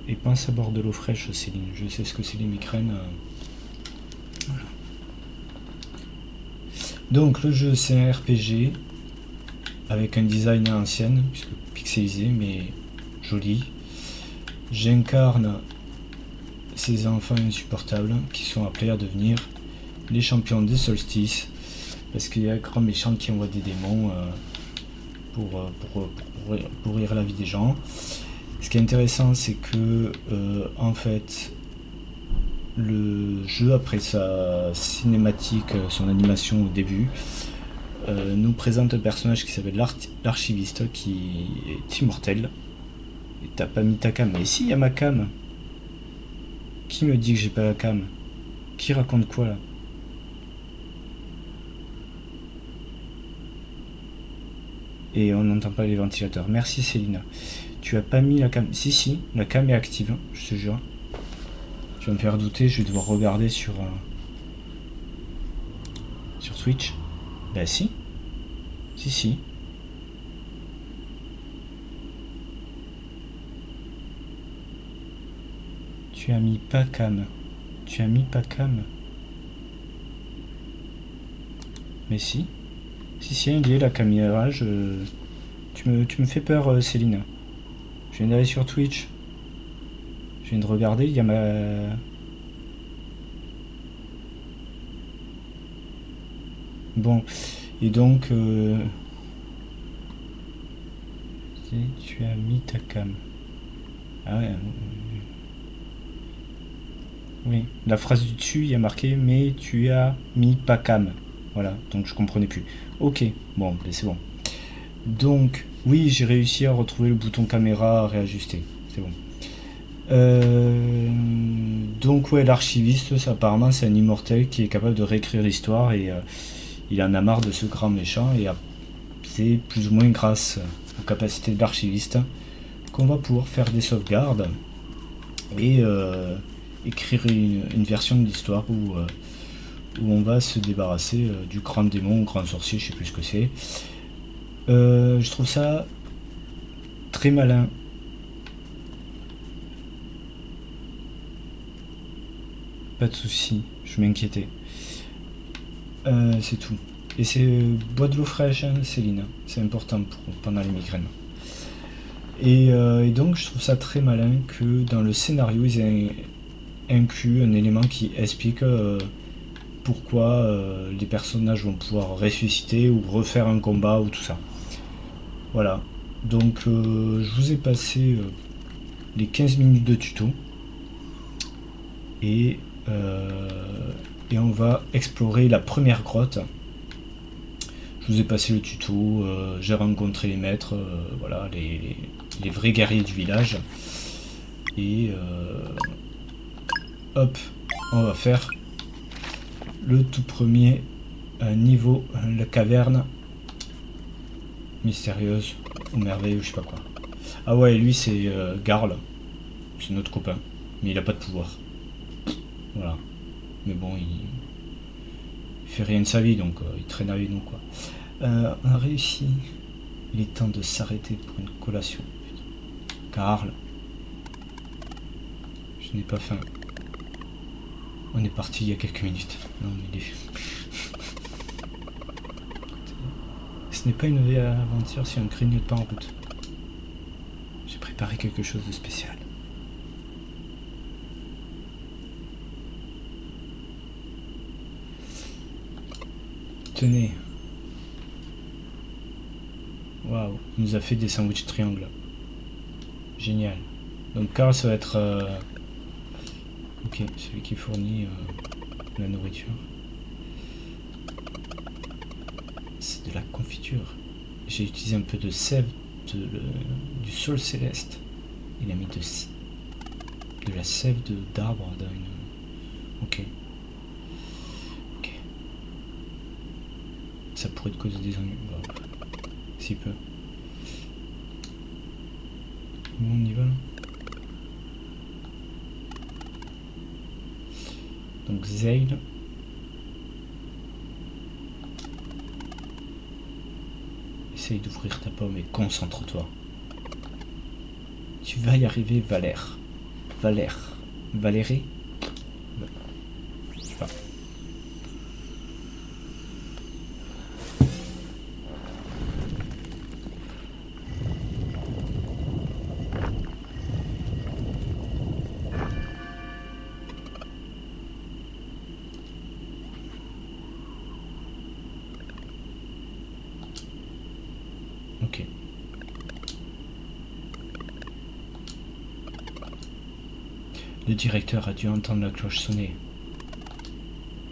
et pense à boire de l'eau fraîche, Céline. Je sais ce que c'est les migraines. Voilà. Donc le jeu c'est un RPG avec un design à l'ancienne, pixelisé mais joli. J'incarne ces enfants insupportables qui sont appelés à devenir les champions des solstices, parce qu'il y a un grand méchant qui envoie des démons pour pourrir la vie des gens. Ce qui est intéressant, c'est que en fait le jeu, après sa cinématique, son animation au début, nous présente un personnage qui s'appelle l'archiviste, qui est immortel. Et t'as pas mis ta cam? Mais si, il y a ma cam. Qui me dit que j'ai pas la cam? Qui raconte quoi là? Et on n'entend pas les ventilateurs. Merci Célina. Tu as pas mis la cam? Si, si, la cam est active, je te jure. Tu vas me faire douter, je vais devoir regarder sur Twitch. Bah si. Si, si. Tu as mis pas cam. Tu as mis pas cam. Mais si. Si, si, il y a la caméra. Tu me fais peur, Céline. Je viens d'aller sur Twitch. Je viens de regarder, il y a ma... Bon, et donc... Tu as mis ta cam. Ah ouais. Oui, la phrase du dessus, il y a marqué « Mais tu as mis pas cam ». Voilà, donc je comprenais plus. Ok, bon, ben c'est bon. Donc, oui, j'ai réussi à retrouver le bouton caméra réajusté. C'est bon. Donc ouais, l'archiviste, ça, apparemment c'est un immortel qui est capable de réécrire l'histoire, et il en a marre de ce grand méchant, et c'est plus ou moins grâce aux capacités de l'archiviste qu'on va pouvoir faire des sauvegardes et écrire une version de l'histoire où on va se débarrasser du grand démon, grand sorcier, je sais plus ce que c'est. Je trouve ça très malin. Pas de soucis, je m'inquiétais. C'est tout. Et c'est bois de l'eau fraîche, hein, Céline. C'est important pendant les migraines. Et donc je trouve ça très malin que dans le scénario ils aient inclus un élément qui explique pourquoi les personnages vont pouvoir ressusciter ou refaire un combat ou tout ça. Voilà. Donc je vous ai passé les 15 minutes de tuto. Et on va explorer la première grotte. Je vous ai passé le tuto, j'ai rencontré les maîtres, voilà, les vrais guerriers du village. Et hop, on va faire le tout premier niveau, la caverne mystérieuse ou merveilleuse, je sais pas quoi. Ah ouais, lui c'est Garl, c'est notre copain, mais il a pas de pouvoir. Voilà. Mais bon, il fait rien de sa vie, donc il traîne avec nous, quoi. On a réussi. Il est temps de s'arrêter pour une collation. Garl. Je n'ai pas faim. On est parti il y a quelques minutes. Non, mais ce n'est pas une vraie aventure si on ne grignote pas en route. J'ai préparé quelque chose de spécial. Tenez. Waouh, il nous a fait des sandwichs triangles. Génial. Donc Carl, ça va être... Ok, celui qui fournit la nourriture. C'est de la confiture. J'ai utilisé un peu de sève du sol céleste. Il a mis de la sève d'arbre dans une... Ok. Ça pourrait te causer des ennuis. Bon, si peu. On y va là. Donc Zeil. Essaye d'ouvrir ta pomme et concentre-toi. Tu vas y arriver, Valère. Valéré. Je sais pas. Ok. Le directeur a dû entendre la cloche sonner.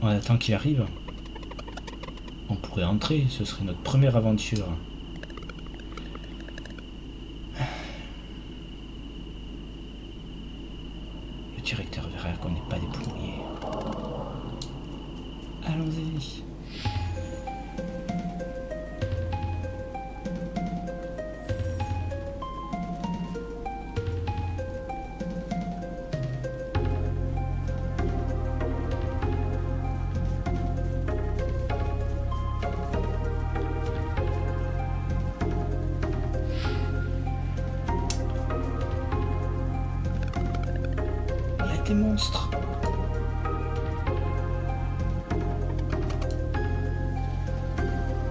On attend qu'il arrive. On pourrait entrer, ce serait notre première aventure. Le directeur verra qu'on n'est pas des plombiers. Allons-y. Des monstres.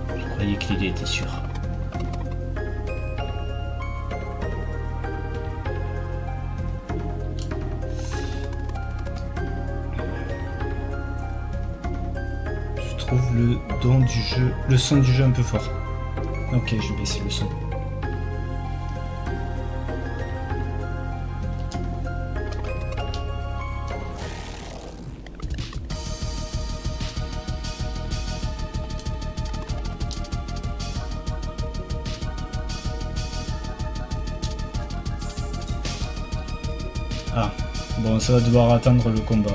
Je croyais que l'idée était sûre. Je trouve le don du jeu, le son du jeu un peu fort. Ok, je vais baisser le son. Ah, bon, ça va devoir attendre le combat.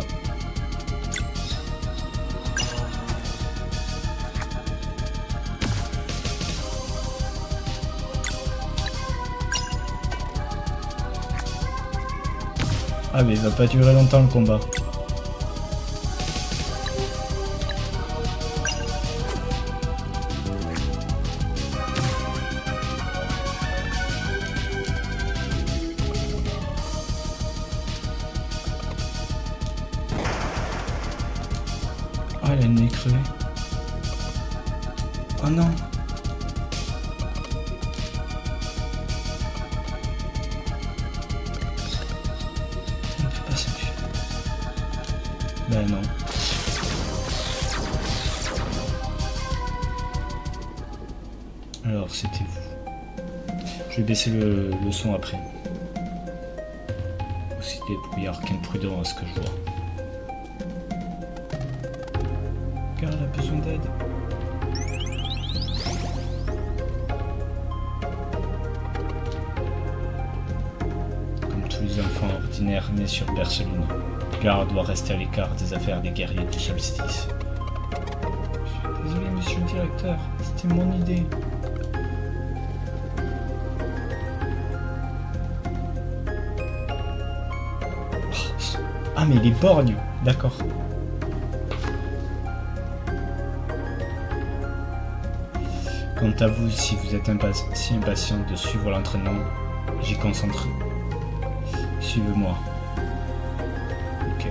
Ah mais il va pas durer longtemps le combat. Ah, elle a une nez crevée. Oh non. Elle ne peut pas s'enfuir. Ben non. Alors, c'était vous. Je vais baisser le son après. Aussi des brouillards qu'imprudents à ce que je vois. Car elle a besoin d'aide. Comme tous les enfants ordinaires nés sur Berceline, Gar doit rester à l'écart des affaires des guerriers du solstice. Je suis désolé, monsieur le directeur, c'était mon idée. Ah mais il est borgne, d'accord. Quant à vous, si vous êtes si impatient de suivre l'entraînement, j'y concentre. Suivez-moi. Ok.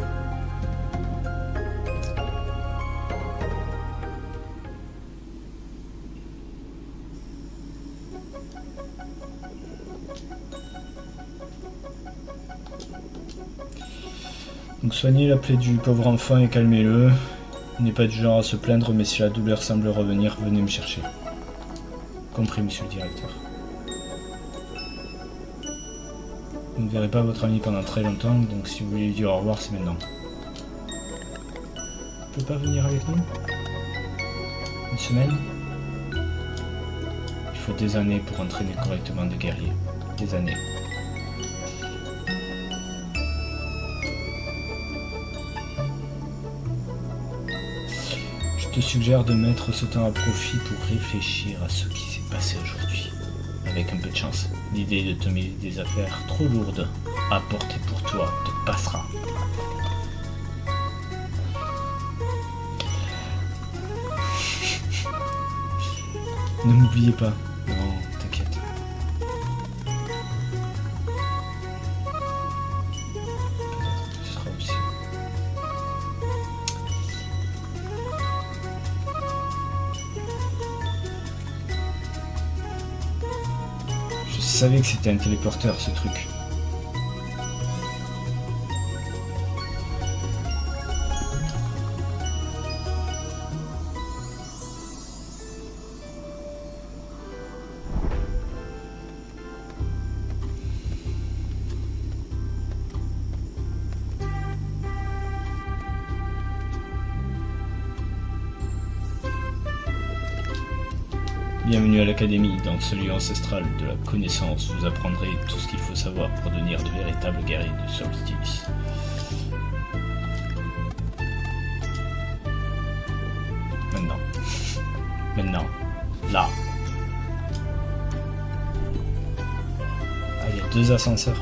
Donc soignez la plaie du pauvre enfant et calmez-le. Il n'est pas du genre à se plaindre, mais si la douleur semble revenir, venez me chercher. Compris, monsieur le directeur. Vous ne verrez pas votre ami pendant très longtemps, donc si vous voulez lui dire au revoir, c'est maintenant. Vous pouvez pas venir avec nous? Une semaine? Il faut des années pour entraîner correctement des guerriers. Des années. Je te suggère de mettre ce temps à profit pour réfléchir à ce qui s'est passé aujourd'hui. Avec un peu de chance, l'idée de te mêler des affaires trop lourdes à porter pour toi te passera. Ne m'oubliez pas. Non, t'inquiète. savais que c'était un téléporteur ce truc. Bienvenue à l'Académie, dans ce lieu ancestral de la connaissance, vous apprendrez tout ce qu'il faut savoir pour devenir de véritables guerriers du solstice. Maintenant, là. Ah, il y a 2 ascenseurs.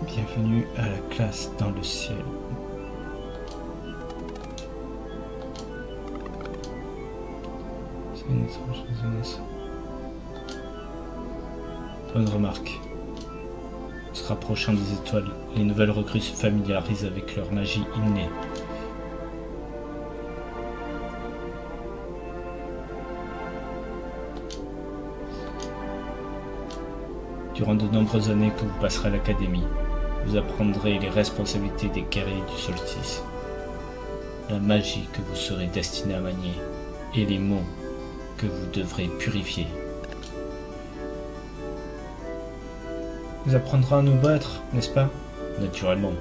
Bienvenue à la classe dans le ciel. C'est une étrange résonance. Bonne remarque. Se rapprochant des étoiles, les nouvelles recrues se familiarisent avec leur magie innée. Durant de nombreuses années que vous passerez à l'Académie, vous apprendrez les responsabilités des guerriers du solstice, la magie que vous serez destiné à manier et les mots que vous devrez purifier. Vous apprendrez à nous battre, n'est-ce pas? Naturellement.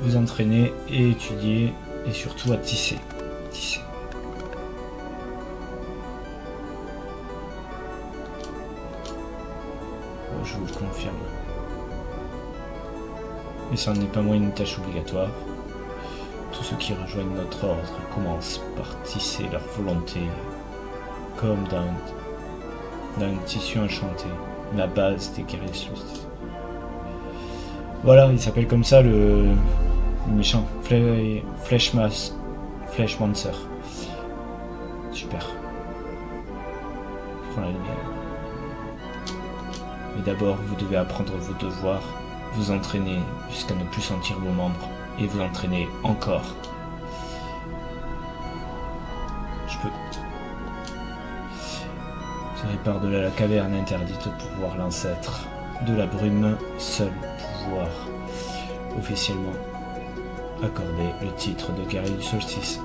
Vous entraîner et étudier et surtout à tisser. Oh, je vous le confirme. Mais ça n'est pas moins une tâche obligatoire. Tous ceux qui rejoignent notre ordre commencent par tisser leur volonté comme dans un tissu enchanté, la base des guerriers solstices. Voilà, il s'appelle comme ça le méchant, Fleshmancer. Super. Prends la lumière. Mais d'abord, vous devez apprendre vos devoirs, vous entraîner jusqu'à ne plus sentir vos membres, et vous entraîner encore. Je peux. Vous irez par-delà la caverne interdite pour voir l'ancêtre de la brume, seul pouvoir officiellement accorder le titre de guerrier du solstice.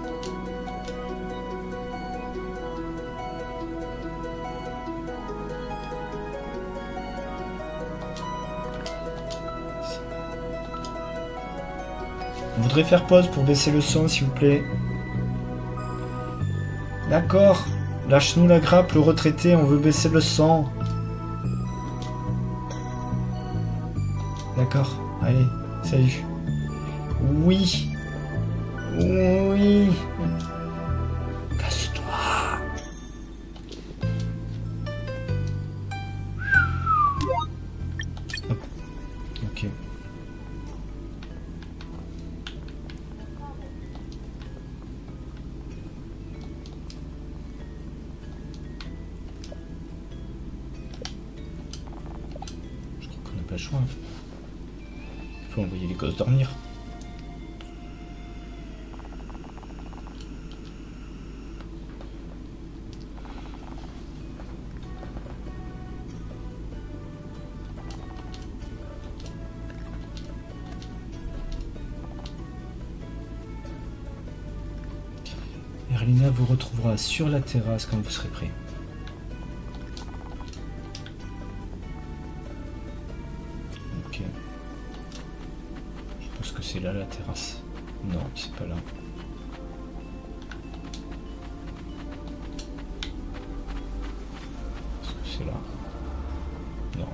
On voudrait faire pause pour baisser le son, s'il vous plaît. D'accord. Lâche-nous la grappe, le retraité, on veut baisser le son. D'accord. Allez, salut. Oui. Oui. Casse-toi. Hop. Ok. Le choix. Il faut envoyer les gosses dormir. Erlina vous retrouvera sur la terrasse quand vous serez prêt. C'est là la terrasse. Non, c'est pas là. Est-ce que c'est là? Non.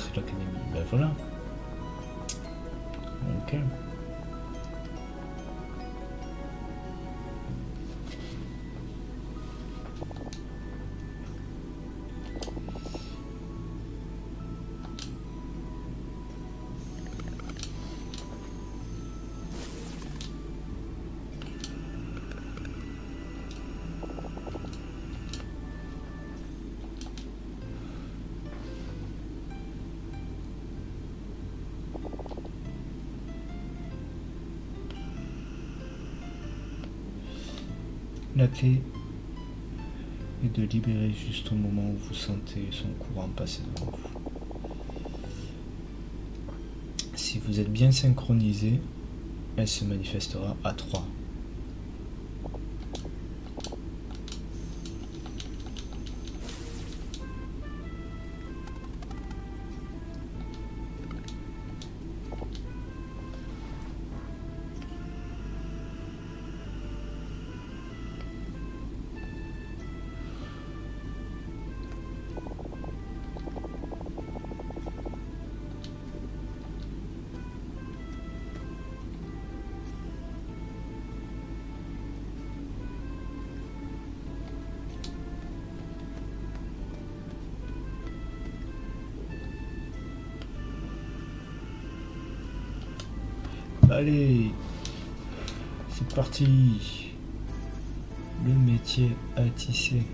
l'entrée de l'académie. Ben voilà. Ok. La clé est de libérer juste au moment où vous sentez son courant passer devant vous. Si vous êtes bien synchronisé, elle se manifestera à 3. Allez, c'est parti. Le métier à tisser.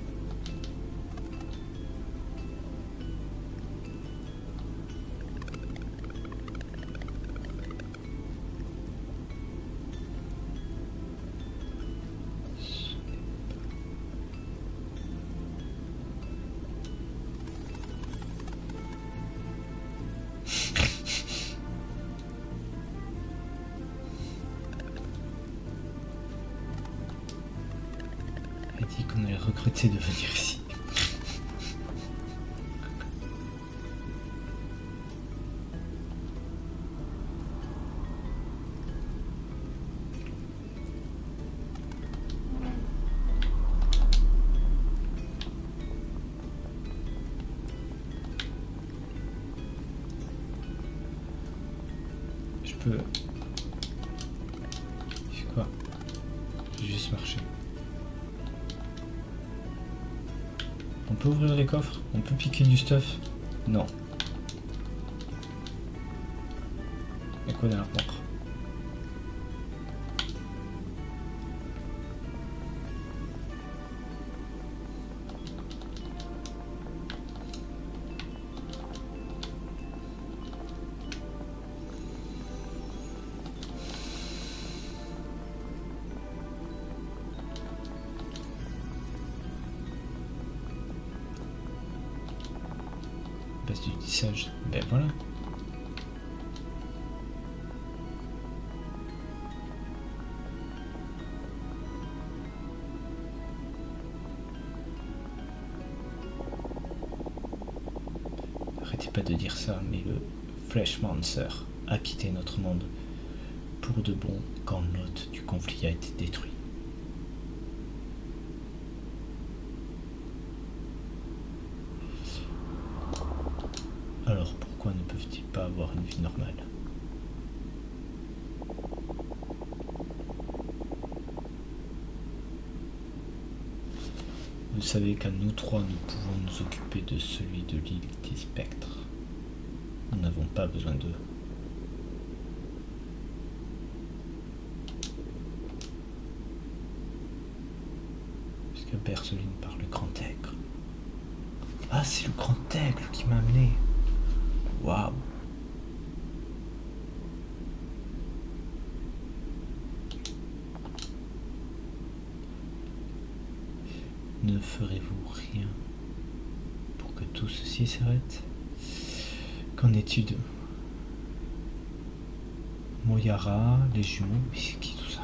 Elle a dit qu'on allait regretter de venir ici. Je peux... Je fais quoi? J'ai juste marché. On peut ouvrir les coffres? On peut piquer du stuff? Non. Y'a quoi dans l'armoire? Base du tissage. Ben voilà. Arrêtez pas de dire ça, mais le Fleshmancer a quitté notre monde pour de bon quand l'hôte du conflit a été détruit. Alors pourquoi ne peuvent-ils pas avoir une vie normale? Vous savez qu'à nous trois, nous pouvons nous occuper de celui de l'île des spectres. Nous n'avons pas besoin d'eux. Puisque Berceline par le grand aigle. Ah, c'est le grand aigle qui m'a amené. Waouh. Ne ferez-vous rien pour que tout ceci s'arrête? Qu'en est-il de Moyara, les jumeaux? Mais c'est qui tout ça?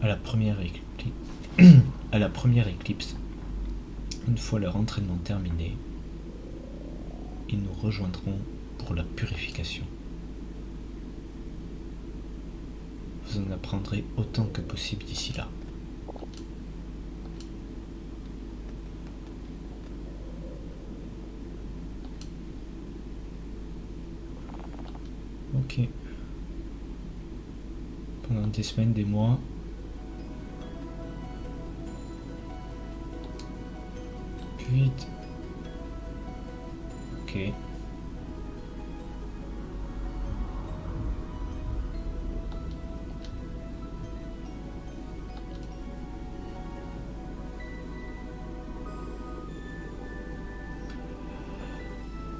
À la première éclipse, une fois leur entraînement terminé, ils nous rejoindront pour la purification. Vous en apprendrez autant que possible d'ici là. Ok. Pendant des semaines, des mois. Plus vite. Ok.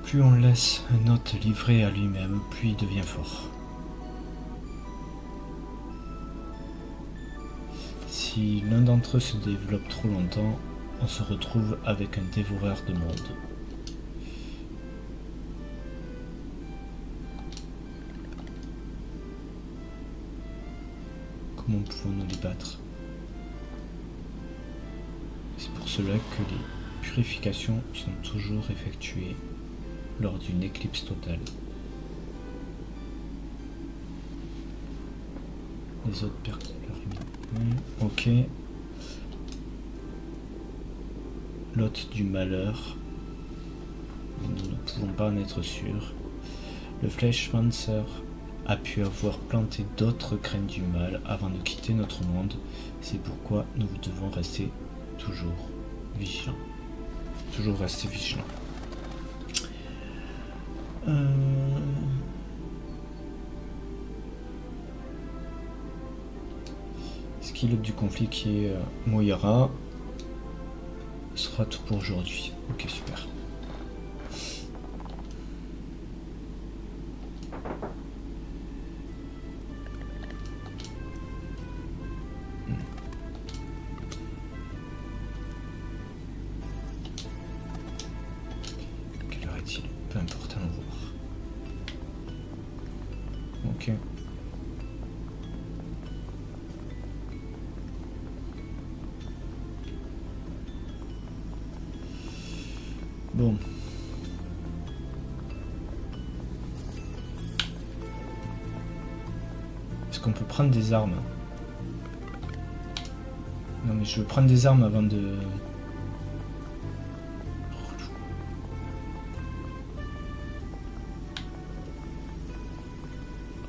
Plus on laisse un hôte livré à lui-même, plus il devient fort. Si l'un d'entre eux se développe trop longtemps, on se retrouve avec un dévoreur de monde. Comment pouvons-nous les battre? C'est pour cela que les purifications sont toujours effectuées lors d'une éclipse totale. Les autres perdent leur lumière. Ok. L'hôte du malheur. Nous ne pouvons pas en être sûrs. Le Fleshmancer a pu avoir planté d'autres graines du mal avant de quitter notre monde. C'est pourquoi nous devons rester toujours vigilants. Toujours rester vigilants. Skillet du conflit qui est Moira sera tout pour aujourd'hui. Ok, super. Quelle heure est-il? Peu importe, allons voir. Ok. Bon. Est-ce qu'on peut prendre des armes? Non mais je veux prendre des armes avant de...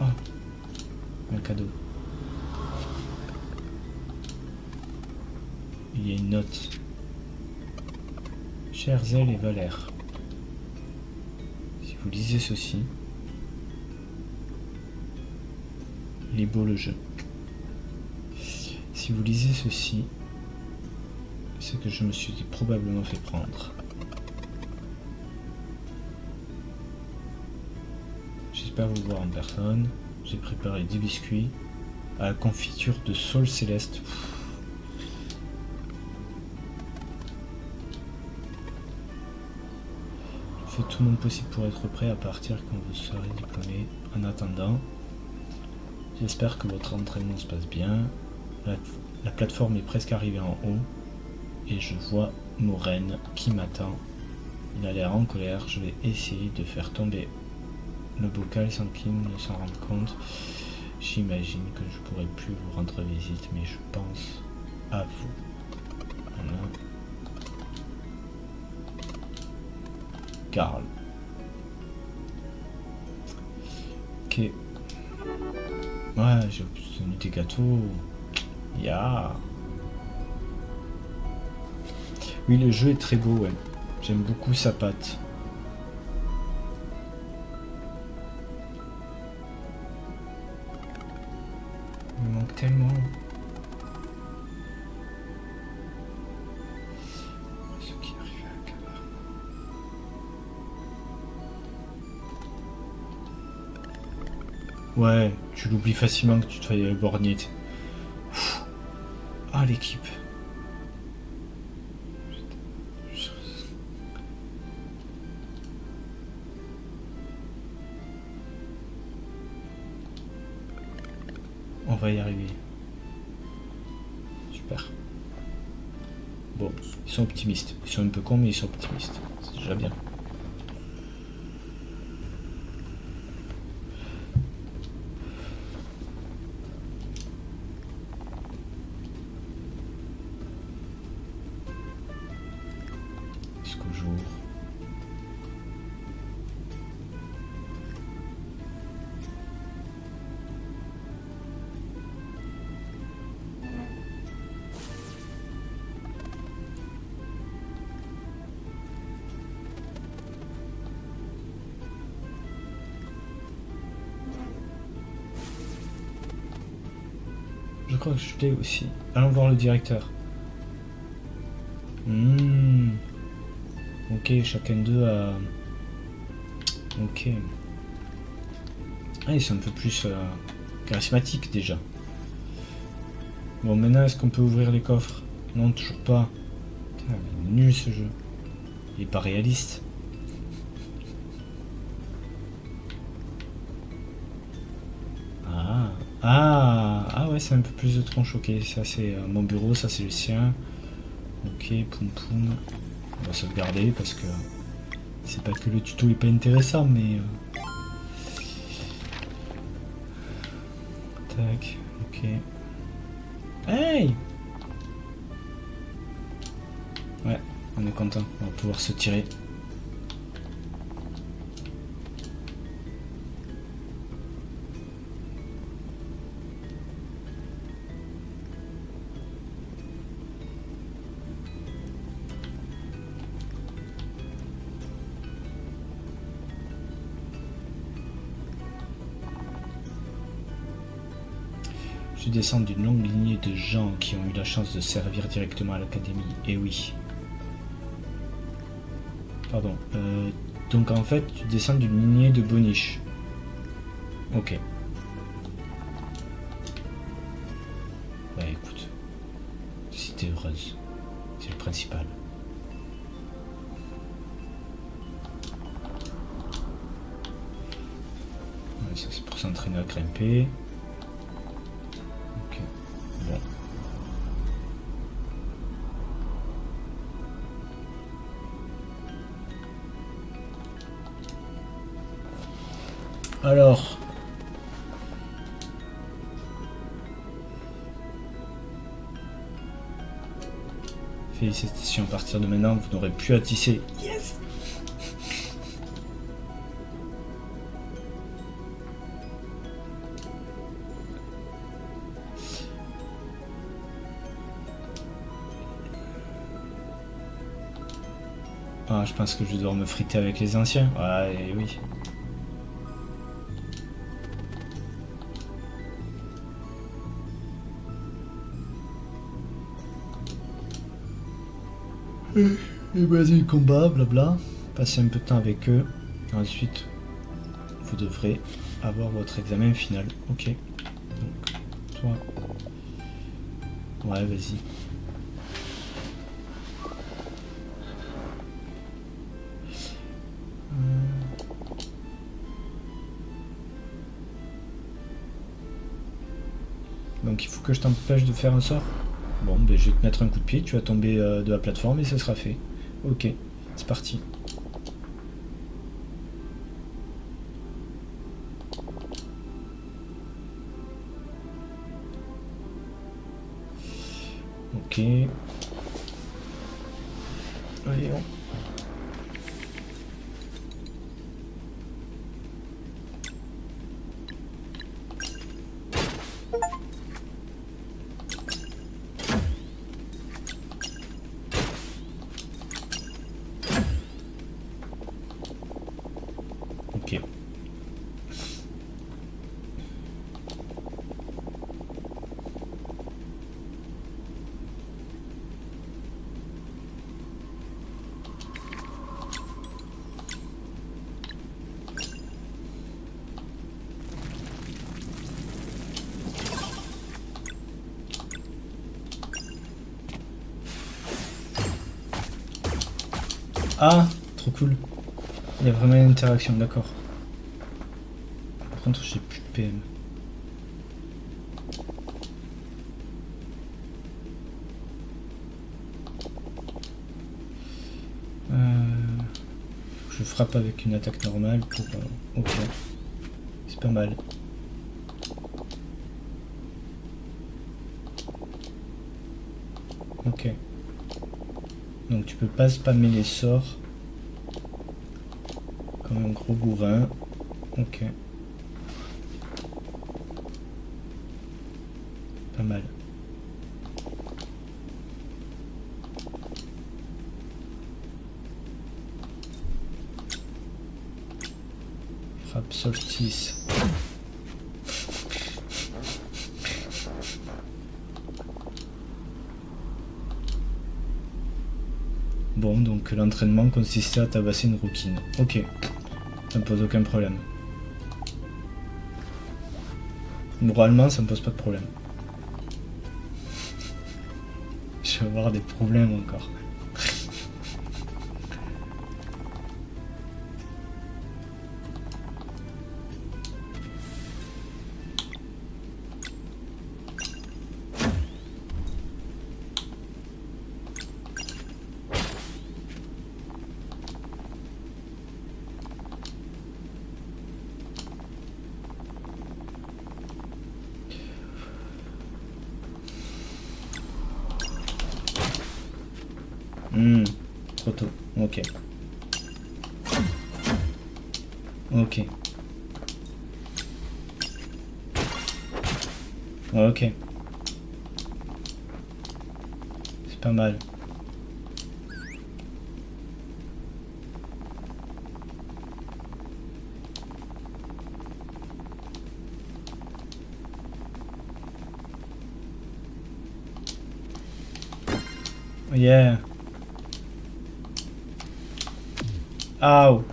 Oh, un cadeau. Il y a une note. Chers Zèle et Valère, si vous lisez ceci, il est beau le jeu. Si vous lisez ceci, c'est que je me suis probablement fait prendre. J'espère vous voir en personne. J'ai préparé des biscuits à la confiture de saule céleste. Je fais tout mon possible pour être prêt à partir quand vous serez diplômé. En attendant, j'espère que votre entraînement se passe bien. La plateforme est presque arrivée en haut et je vois Moraine qui m'attend. Il a l'air en colère. Je vais essayer de faire tomber le bocal sans qu'il ne s'en rende compte. J'imagine que je pourrai plus vous rendre visite, mais je pense à vous. Voilà. Karl. Ok. Ouais, j'ai obtenu des gâteaux. Oui, le jeu est très beau, ouais. J'aime beaucoup sa patte. Il me manque tellement. Ce qui arrive à la caverne. Ouais, tu l'oublies facilement que tu te fais bornite. Ah, l'équipe. On va y arriver. Super. Bon, ils sont optimistes. Ils sont un peu cons, mais ils sont optimistes. C'est déjà bien. jour. Je crois que je l'ai aussi. Allons voir le directeur. Ok, chacun d'eux a... Ok. Ah, ils sont un peu plus charismatiques déjà. Bon, maintenant, est-ce qu'on peut ouvrir les coffres? Non, toujours pas. Putain, il est nul ce jeu. Il est pas réaliste. Ah ouais, c'est un peu plus de tronche. Ok, ça c'est mon bureau, ça c'est le sien. Ok, poum poum. On va sauvegarder parce que c'est pas que le tuto est pas intéressant, mais... Tac, ok. Hey! Ouais, on est content, on va pouvoir se tirer. Je descends d'une longue lignée de gens qui ont eu la chance de servir directement à l'académie. Et oui. Pardon. Donc en fait, tu descends d'une lignée de boniches. Ok. Bah écoute. Si t'es heureuse. C'est le principal. Ouais, ça c'est pour s'entraîner à grimper. Ok. Bon. Alors. Félicitations, à partir de maintenant, vous n'aurez plus à tisser. Yes! Ah, je pense que je dois me friter avec les anciens. Ouais, oui. Et vas-y, combat, blabla. Passez un peu de temps avec eux. Ensuite, vous devrez avoir votre examen final. Ok. Donc, toi. Ouais, vas-y. Donc il faut que je t'empêche de faire un sort. Bon, ben, je vais te mettre un coup de pied, tu vas tomber de la plateforme et ce sera fait. Ok, c'est parti. Ok. Voyons. Ok. Ah, trop cool. Il y a vraiment une interaction, d'accord. Par contre, j'ai plus de PM. Je frappe avec une attaque normale pour... ok. C'est pas mal. Ok. Donc tu peux pas spammer les sorts comme un gros gourin. Ok. Pas mal. Frappe solstice. Bon, donc l'entraînement consistait à tabasser une rouquine. Ok, ça me pose aucun problème. Moralement, ça me pose pas de problème. Je vais avoir des problèmes encore. Trop tôt. Ok. Ok. Ok. C'est pas mal. Yeah. Ow.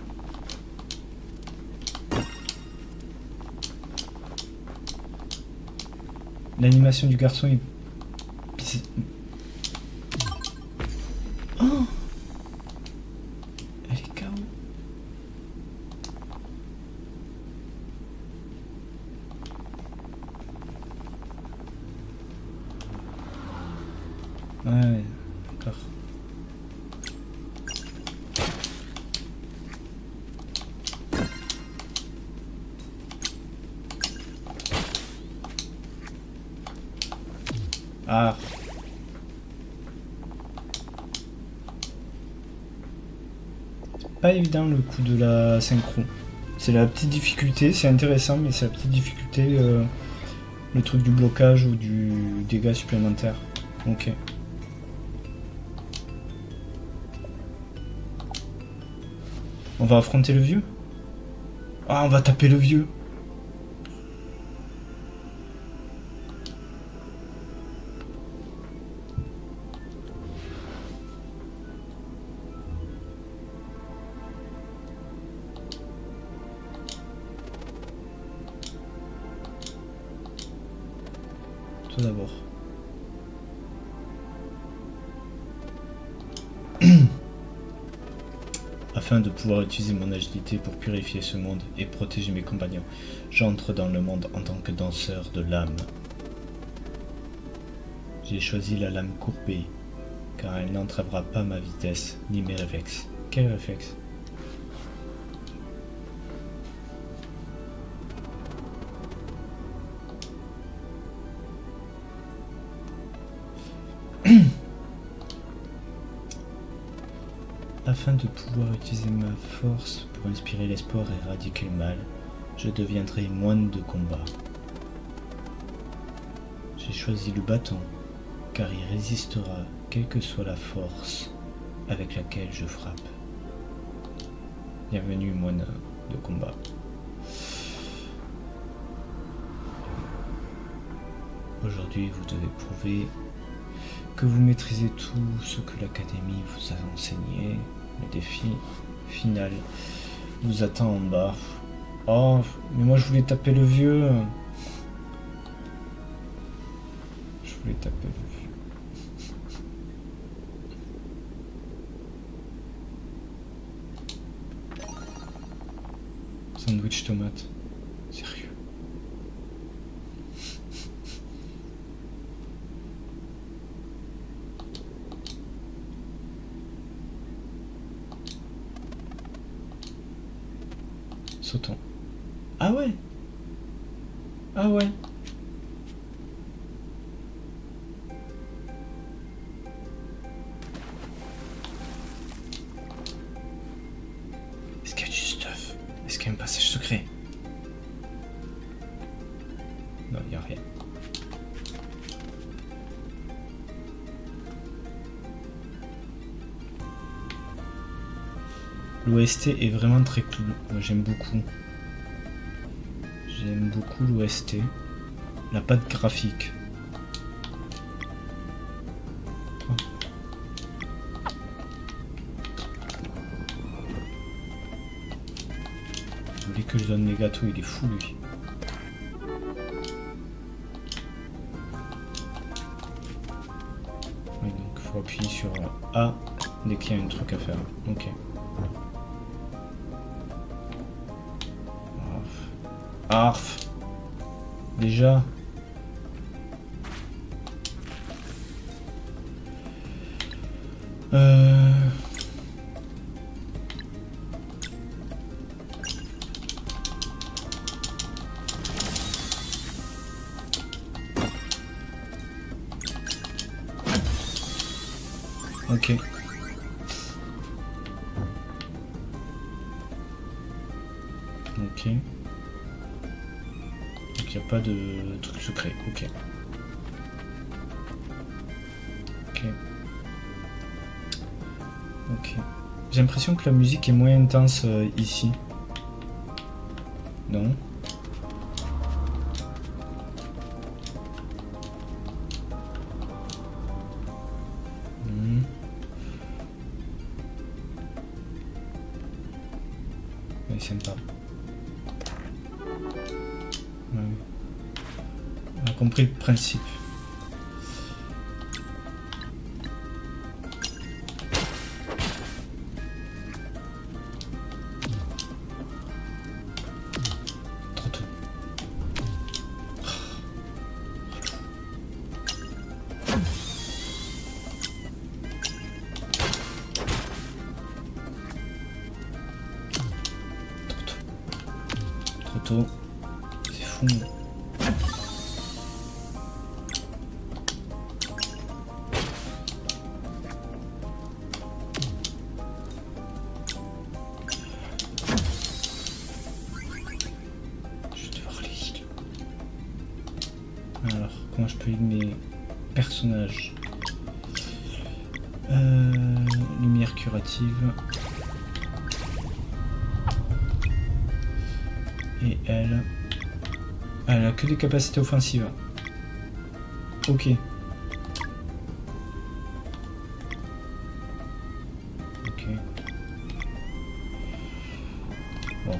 L'animation du garçon est... Oh, elle est KO. Ouais, d'accord. Ah. Pas évident le coup de la synchro. C'est la petite difficulté, c'est intéressant, mais c'est la petite difficulté, le truc du blocage ou du dégât supplémentaire. Ok. On va affronter le vieux? Ah, on va taper le vieux. Tout d'abord. Afin de pouvoir utiliser mon agilité pour purifier ce monde et protéger mes compagnons, j'entre dans le monde en tant que danseur de l'âme. J'ai choisi la lame courbée, car elle n'entravera pas ma vitesse ni mes réflexes. Quel réflexe? Afin de pouvoir utiliser ma force pour inspirer l'espoir et éradiquer le mal, je deviendrai moine de combat. J'ai choisi le bâton, car il résistera quelle que soit la force avec laquelle je frappe. Bienvenue moine de combat. Aujourd'hui, vous devez prouver que vous maîtrisez tout ce que l'académie vous a enseigné. Le défi final vous attend en bas. Oh, mais moi je voulais taper le vieux. Je voulais taper le vieux. Sandwich tomate. Sérieux. Sautons. Ah ouais. Ah ouais. Est-ce qu'il y a du stuff? L'OST est vraiment très cool. Moi j'aime beaucoup. J'aime beaucoup l'OST. La patte graphique. Oh. Vous voulez que je donne les gâteaux, il est fou lui. Oui, donc il faut appuyer sur A dès qu'il y a un truc à faire. Ok. Arf. Déjà. Ok. Ok. Donc il n'y a pas de truc secret. Ok. Ok. Ok. J'ai l'impression que la musique est moins intense ici. Non? Ouais, sympa. Ouais. On a compris le principe. Trop tôt. Trop tôt. C'est fou. Alors, comment je peux aider mes personnages? Lumière curative. Et elle... Elle a que des capacités offensives. Ok. Ok. Bon.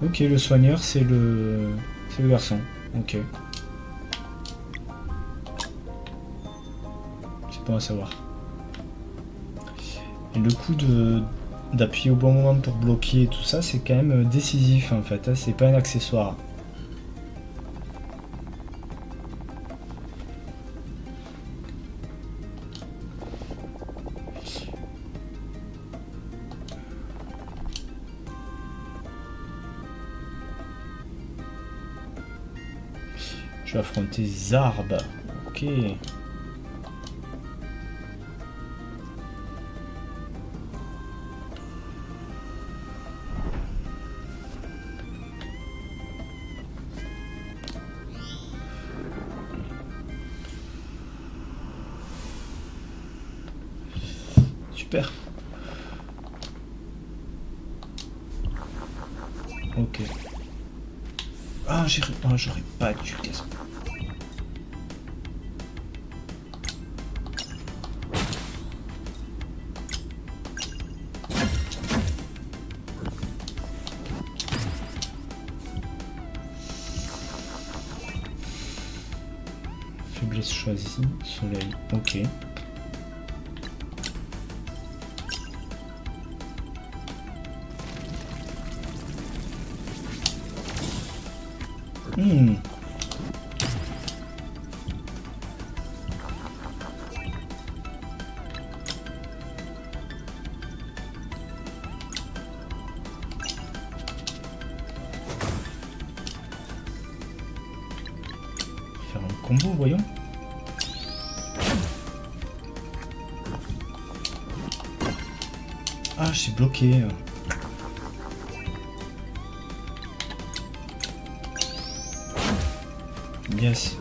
Ok, le soigneur, c'est le garçon. Ok. C'est bon à savoir. Et le coup d'appuyer au bon moment pour bloquer et tout ça, c'est quand même décisif en fait. Hein, c'est pas un accessoire. Je vais affronter Zarb. Ok. Super. Ok. Ah, j'aurais pas dû. Faiblesse choisie, soleil, ok. Faire un combo, voyons. Ah, je suis bloqué. Yes.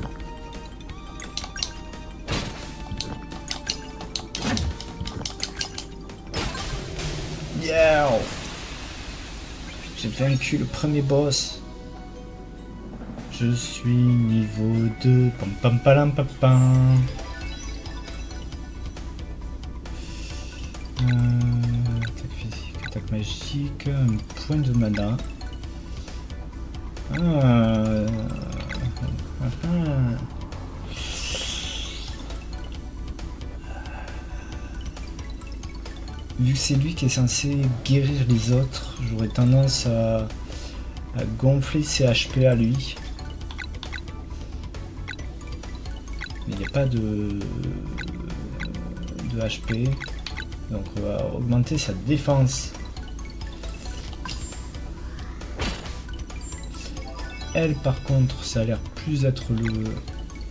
Yeah! J'ai vaincu le premier boss. Je suis niveau 2. Pam pam palam pam pam. Attaque physique, attaque magique, un point de mana. Vu que c'est lui qui est censé guérir les autres, j'aurais tendance à gonfler ses HP à lui. Mais il n'y a pas de HP. Donc on va augmenter sa défense. Elle par contre, ça a l'air plus être le...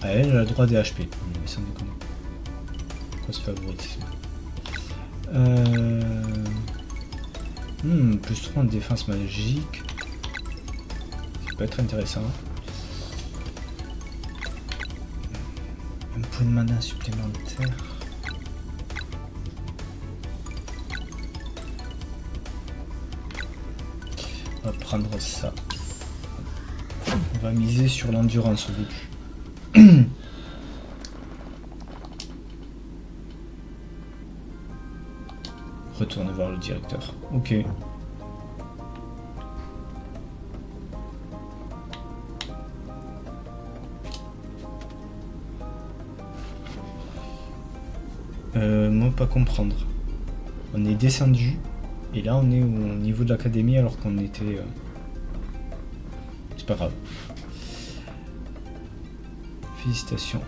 Ah, elle a le droit des HP. Mais sans déconner. Pourquoi ce favoritisme? Plus 3 en défense magique. Ça peut être intéressant. Un point de mana supplémentaire. On va prendre ça. On va miser sur l'endurance au début. Retourner voir le directeur. Ok. Moi pas comprendre. On est descendu et là on est au niveau de l'académie alors qu'on était... C'est pas grave. Félicitations.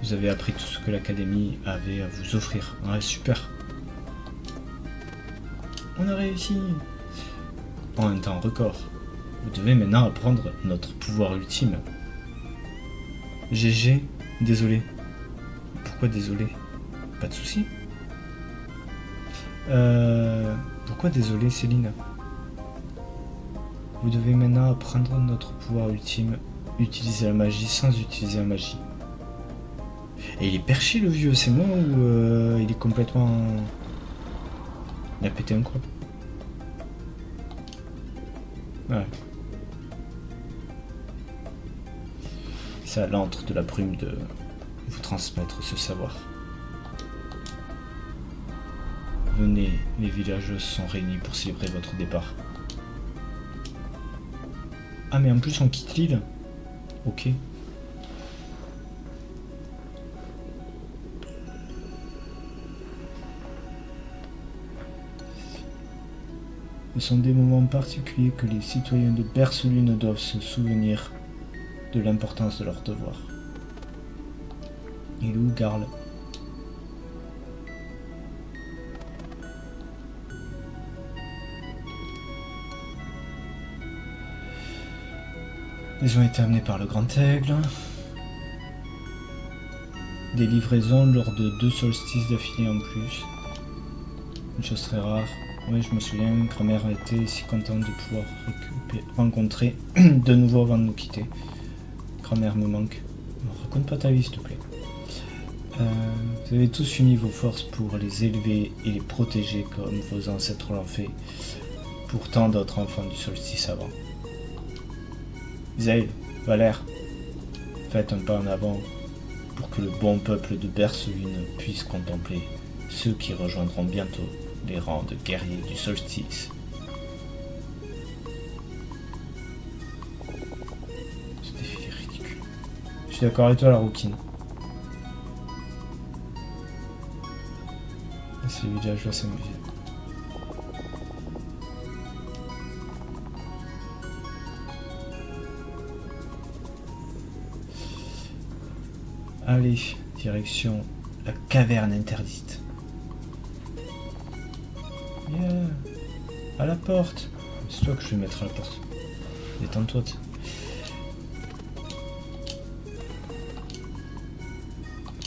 Vous avez appris tout ce que l'académie avait à vous offrir. Ouais, super. On a réussi. En un temps record. Vous devez maintenant apprendre notre pouvoir ultime. GG, désolé. Pourquoi désolé? Pas de souci. Pourquoi désolé, Céline? Vous devez maintenant apprendre notre pouvoir ultime. Utiliser la magie sans utiliser la magie. Et il est perché le vieux, c'est moi ou il est complètement... Il a pété un coup. Ouais. C'est à l'antre de la brume de vous transmettre ce savoir. Venez, les villageaux sont réunis pour célébrer votre départ. Ah mais en plus on quitte l'île. Ok. Ce sont des moments particuliers que les citoyens de Bercelune doivent se souvenir de l'importance de leur devoir. Il est où Garl? Ils ont été amenés par le Grand Aigle. Des livraisons lors de 2 solstices d'affilée en plus. Une chose très rare. Oui, je me souviens, grand-mère a été si contente de pouvoir rencontrer de nouveau avant de nous quitter. Grand-mère me manque. Raconte pas ta vie, s'il te plaît. Vous avez tous uni vos forces pour les élever et les protéger comme vos ancêtres l'ont fait pour tant d'autres enfants du solstice avant. Isaïe, Valère, faites un pas en avant pour que le bon peuple de Bercelune puisse contempler ceux qui rejoindront bientôt les rangs de guerriers du solstice. Ce défi est ridicule. Je suis d'accord avec toi, la rouquine. C'est le village, je dois s'amuser. Allez, direction la caverne interdite. Yeah. À la porte. C'est toi que je vais mettre à la porte. Détends-toi.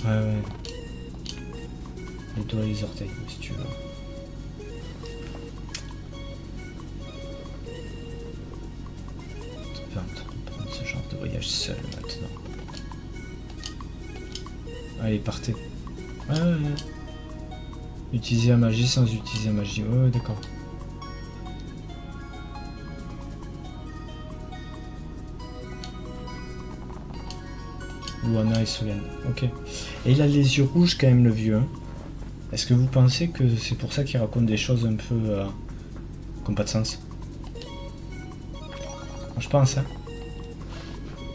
Ouais. Les doigts et les orteils, si tu veux. Tu peux entreprendre ce genre de voyage seul maintenant. Allez, partez. Ouais. Utiliser la magie sans utiliser la magie. Ouais, d'accord. Luana et Solène. Ok. Et il a les yeux rouges quand même, le vieux. Hein. Est-ce que vous pensez que c'est pour ça qu'il raconte des choses un peu qui n'ont pas de sens? Moi, je pense, hein.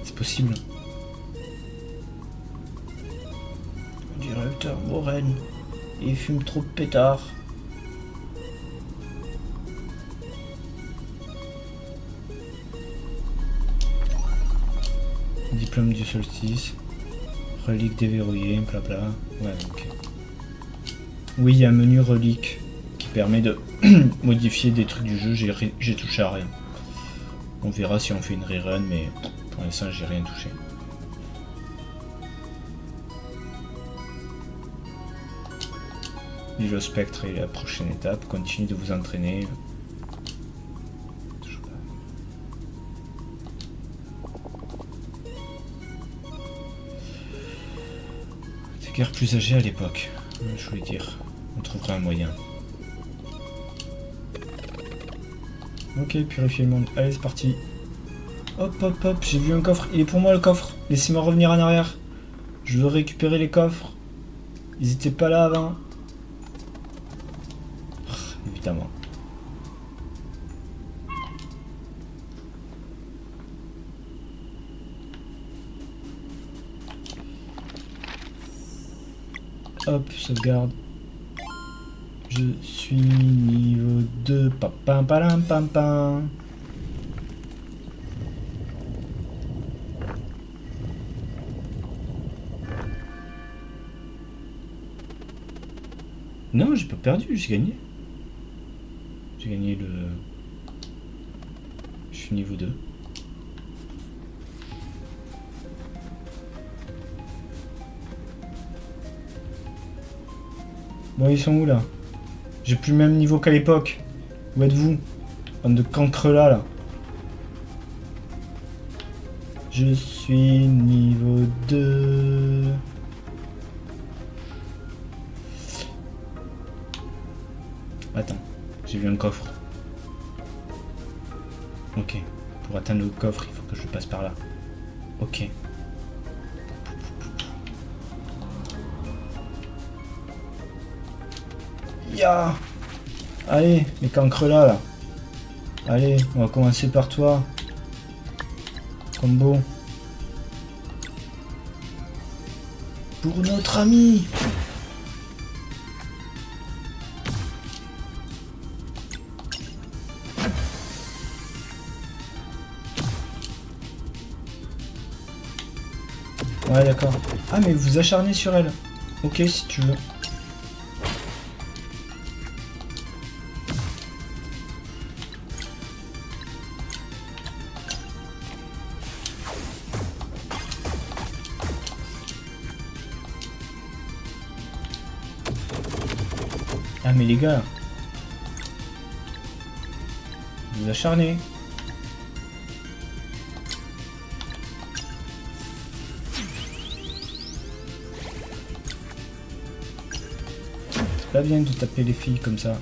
C'est possible. Directeur Moren, il fume trop de pétards. Diplôme du solstice. Relique déverrouillée, blabla. Ouais, ok. Oui, il y a un menu relique qui permet de modifier des trucs du jeu. J'ai touché à rien. On verra si on fait une rerun, mais pour l'instant, j'ai rien touché. Vive le spectre et la prochaine étape. Continuez de vous entraîner. Des guerres plus âgées à l'époque. Je voulais dire. On trouvera un moyen. Ok, purifier le monde. Allez, c'est parti. Hop, hop, hop. J'ai vu un coffre. Il est pour moi, le coffre. Laissez-moi revenir en arrière. Je veux récupérer les coffres. Ils étaient pas là avant. Évidemment. Hop, sauvegarde. Je suis niveau 2. Papam, palam, pam, pam. Non, j'ai pas perdu, j'ai gagné. J'ai gagné le... Je suis niveau 2. Bon, ils sont où là? J'ai plus le même niveau qu'à l'époque. Où êtes-vous? Bande de cancres là. Je suis niveau 2. Attends, j'ai vu un coffre. Ok, pour atteindre le coffre, il faut que je passe par là. Ok. Ya! Allez, les cancres là. Allez, on va commencer par toi. Combo. Pour notre ami! Ouais, d'accord. Ah, mais vous acharnez sur elle. Ok, si tu veux. Ah, mais les gars. Vous acharnez. C'est pas bien de taper les filles comme ça.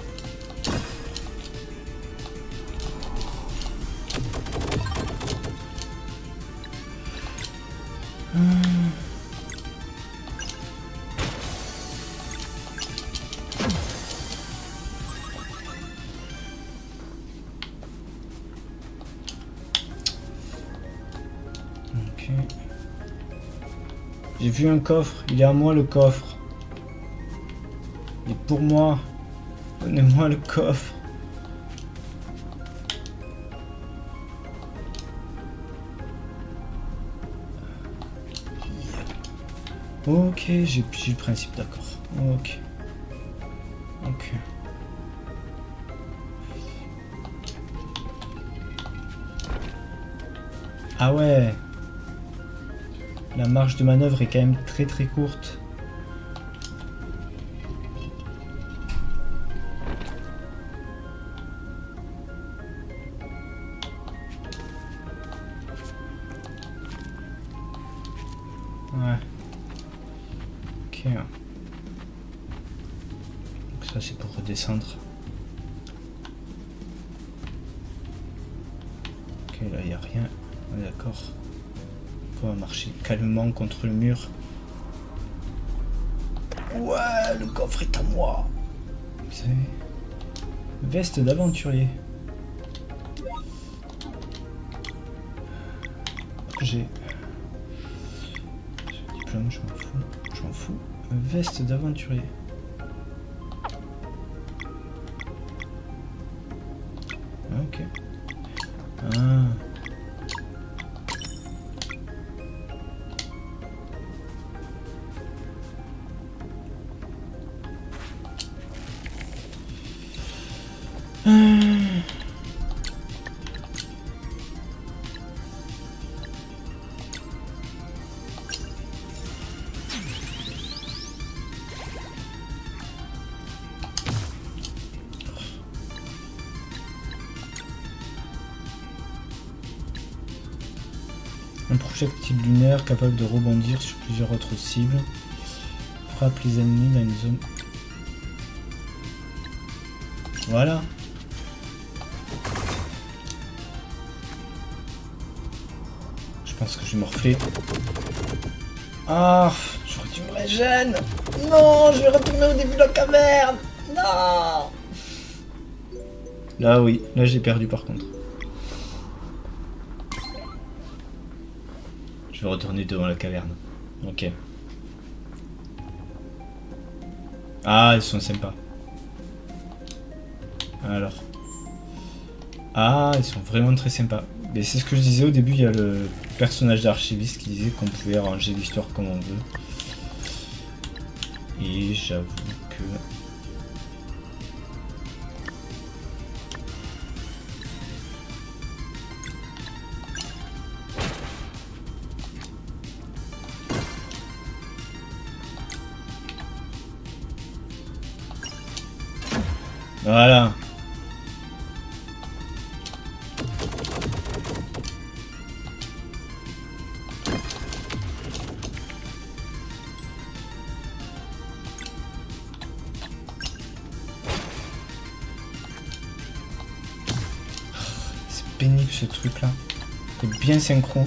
Ok. J'ai vu un coffre, il est à moi le coffre. Il est pour moi. Donnez-moi le coffre. Ok, j'ai le principe, d'accord. Ok. Ok. Ah ouais. La marge de manœuvre est quand même très très courte. Ouais. Ok. Donc Ça c'est pour redescendre. Ok, là il n'y a rien. Ah, d'accord. On va marcher calmement contre le mur. Ouais, le coffre est à moi. C'est... Veste d'aventurier. J'ai... Diplôme, je m'en fous. Je m'en fous. Veste d'aventurier. Ah, ok. Ah. Un projectile lunaire capable de rebondir sur plusieurs autres cibles. Frappe les ennemis dans une zone. Voilà. Je pense que je vais morfler. Ah, j'aurais dû me régène. Non, je vais retourner au début de la caverne. Non. Là oui, là j'ai perdu par contre. Je vais retourner devant la caverne. Ok. Ah, ils sont sympas. Alors. Ah, ils sont vraiment très sympas. Mais c'est ce que je disais au début, il y a le personnage d'archiviste qui disait qu'on pouvait arranger l'histoire comme on veut. Et j'avoue que... Voilà. C'est pénible ce truc là. C'est bien synchro.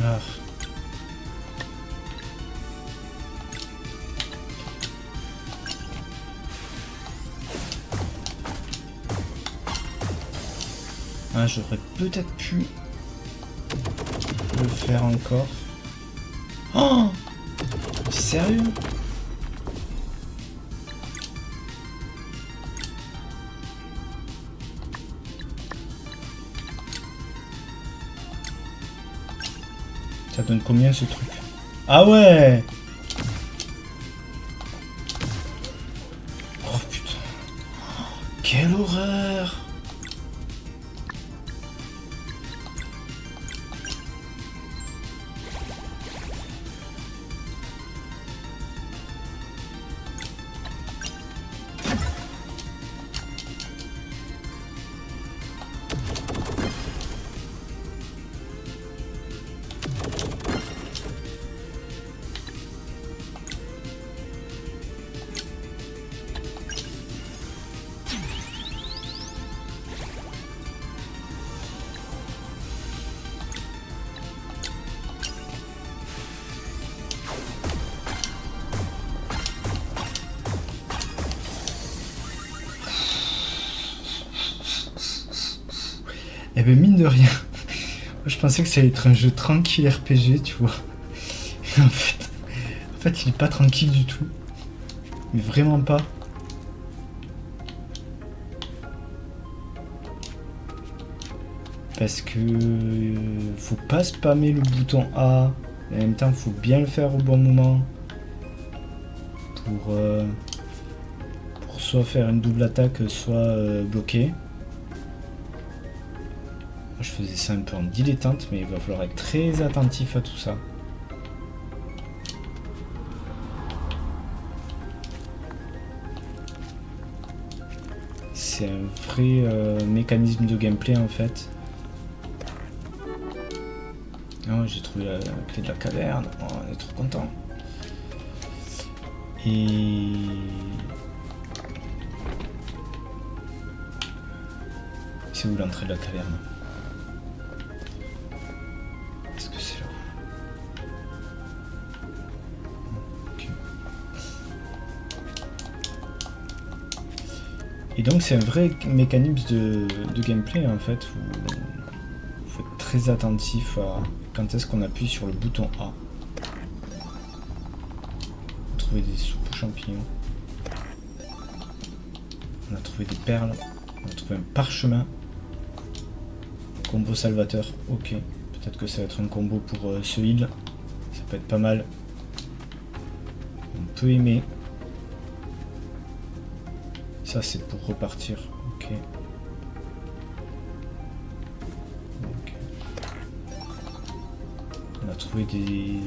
Ah. Ah, j'aurais peut-être pu le faire encore. Oh! Sérieux? Ça donne combien ce truc? Ah ouais! Oh putain! Quelle horreur! Eh ben mine de rien, moi, je pensais que ça allait être un jeu tranquille RPG, tu vois. En fait, il est pas tranquille du tout. Mais vraiment pas. Parce que faut pas spammer le bouton A. Et en même temps, faut bien le faire au bon moment. Pour soit faire une double attaque, soit bloquer. Je faisais ça un peu en dilettante, mais il va falloir être très attentif à tout ça. C'est un vrai mécanisme de gameplay en fait. Oh, j'ai trouvé la clé de la caverne, oh, on est trop content. Et... c'est où l'entrée de la caverne? Est-ce que c'est là? Ok. Et donc c'est un vrai mécanisme de gameplay en fait, où il faut être très attentif à quand est-ce qu'on appuie sur le bouton A. On a trouvé des soupes aux champignons. On a trouvé des perles. On a trouvé un parchemin. Combo salvateur. Ok. Peut-être que ça va être un combo pour ce heal. Ça peut être pas mal. On peut aimer. Ça c'est pour repartir. Ok. On a trouvé des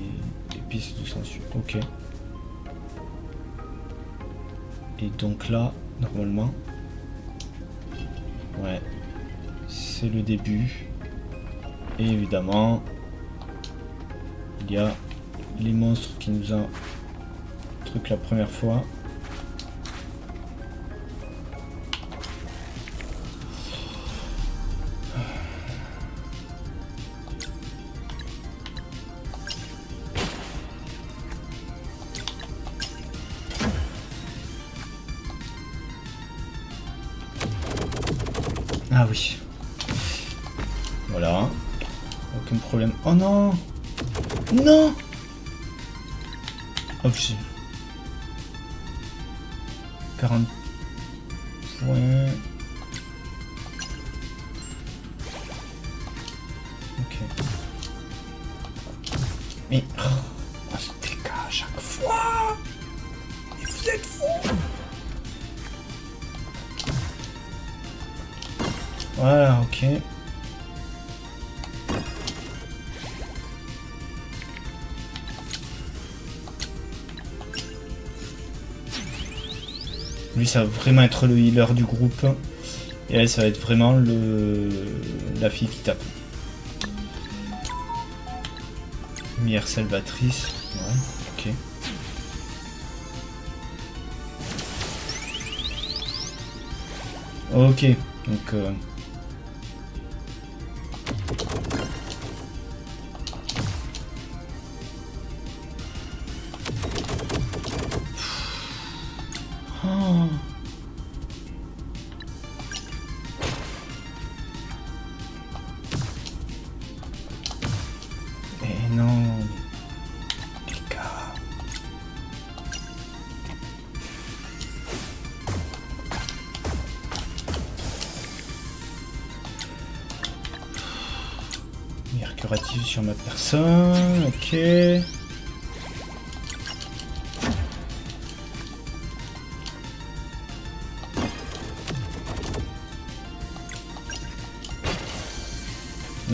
pistes de censure. Ok. Et donc là, normalement, ouais, c'est le début. Et évidemment, il y a les monstres qui nous ont truc la première fois. Ah oui. Voilà. Aucun problème. Oh non! Non! Oh putain. 40 points. Ok. Mais... oh, ce dégât à chaque fois! Mais vous êtes fous! Voilà, ok. Lui, ça va vraiment être le healer du groupe. Et elle, ça va être vraiment la fille qui tape. Lumière salvatrice. Ouais, ok. Ok, donc... oh. Eh non, les gars. Lumière curative sur ma personne, ok.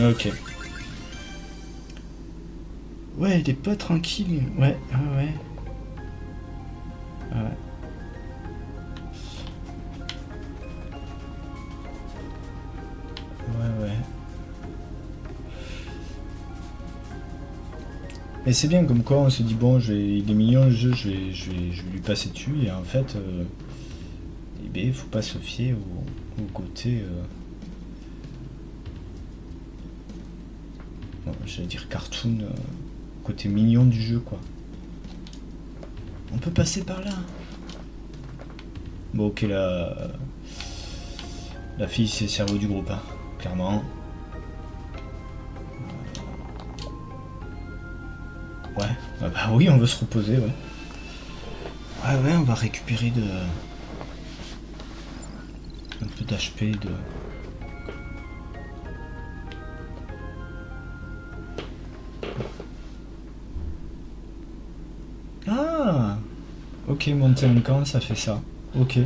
Ok. Ouais, il est pas tranquille. Ouais, ouais. Ouais. Ouais. Mais c'est bien comme quoi on se dit bon, il est mignon le jeu, je vais lui passer dessus et en fait, eh ben, faut pas se fier au côté. Bon, j'allais dire cartoon, côté mignon du jeu quoi. On peut passer par là. Bon ok la fille c'est le cerveau du groupe, hein, clairement. Ouais, ah bah oui on veut se reposer, ouais. Ouais on va récupérer un peu d'HP de. Ah! Ok, monter un camp, ça fait ça. Ok.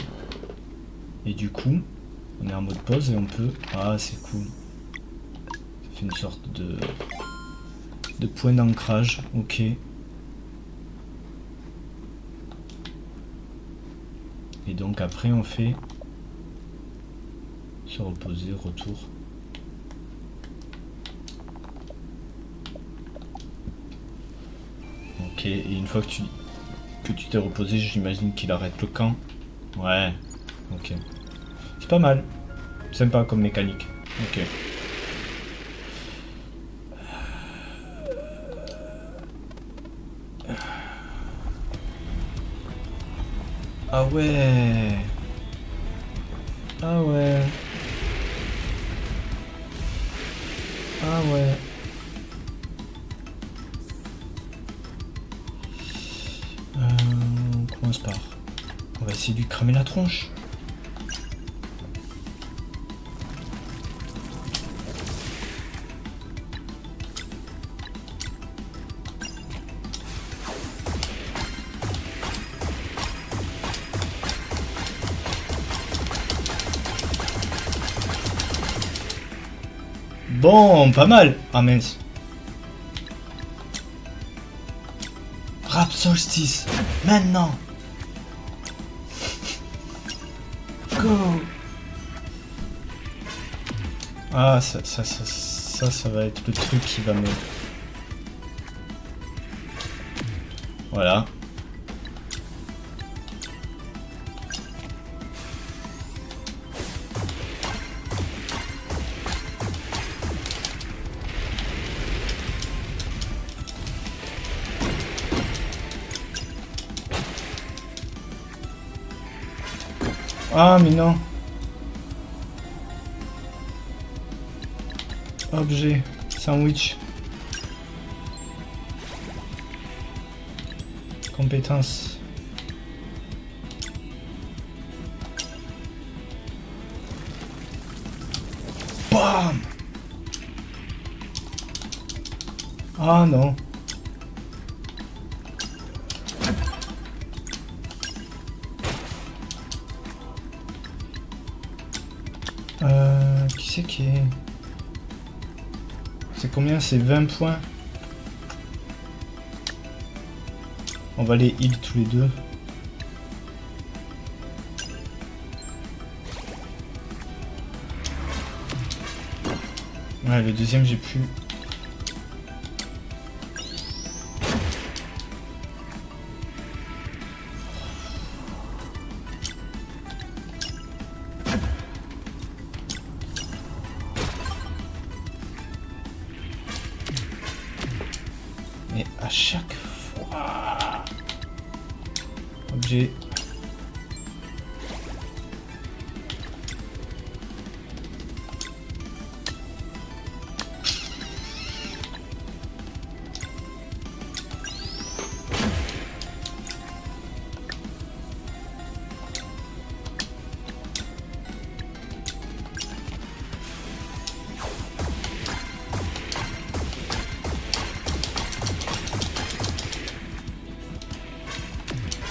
Et du coup, on est en mode pause et on peut... Ah, c'est cool. fait une sorte de point d'ancrage. Ok. Et donc après on fait se reposer, retour. Ok, et une fois que tu t'es reposé, j'imagine qu'il arrête le camp. Ouais, ok. C'est pas mal. Sympa comme mécanique. Ok. Ah ouais. Ah ouais. Ah ouais. On commence par... On va essayer de lui cramer la tronche. Bon, pas mal. Ah mince. Rap Solstice. Maintenant. Go. Ah, ça va être le truc qui va me... Voilà. Ah, mais non. Objet. Sandwich. Compétence. Bam. Ah non. Qui c'est qui est... C'est combien? C'est 20 points. On va les heal tous les deux. Ouais, le deuxième j'ai pu. Mais à chaque fois... Objet.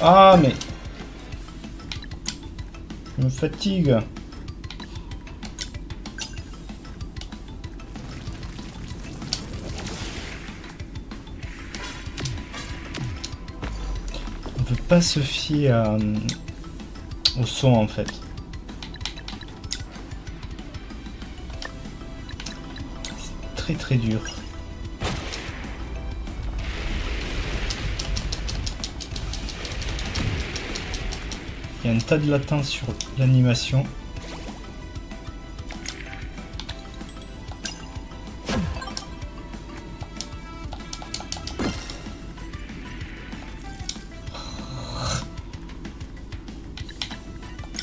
Ah mais... Je me fatigue. On peut pas se fier au son en fait. C'est très très dur. Il y a un tas de latence sur l'animation.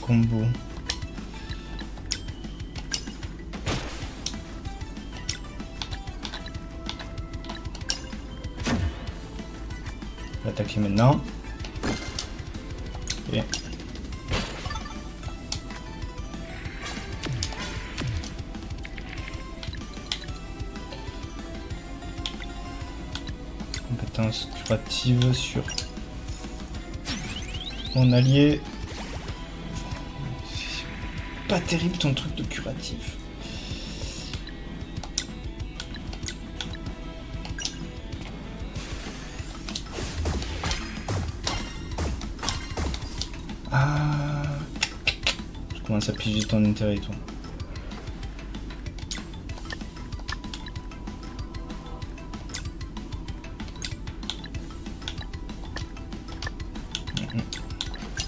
Combo. On va attaquer maintenant. Ok. Compétence curative sur mon allié. C'est pas terrible ton truc de curatif. Ah. Je commence à piger ton intérêt, toi.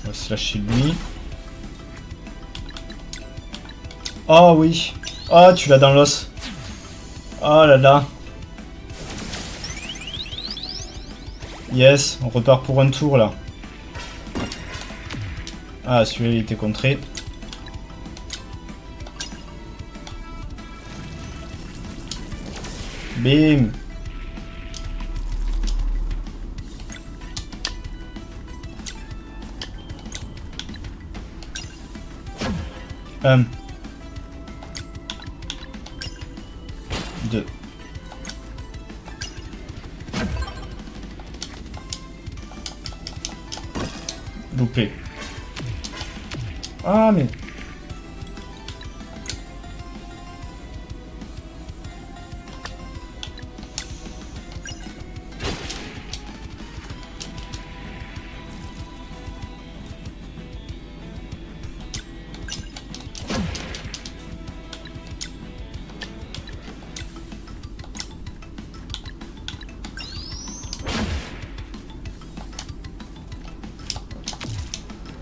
On va se lâcher lui. Oh oui. Oh, tu l'as dans l'os. Oh là là. Yes, on repart pour un tour là. Ah, celui-là il était contré. Bim. Deux. Loupé. Ah mais...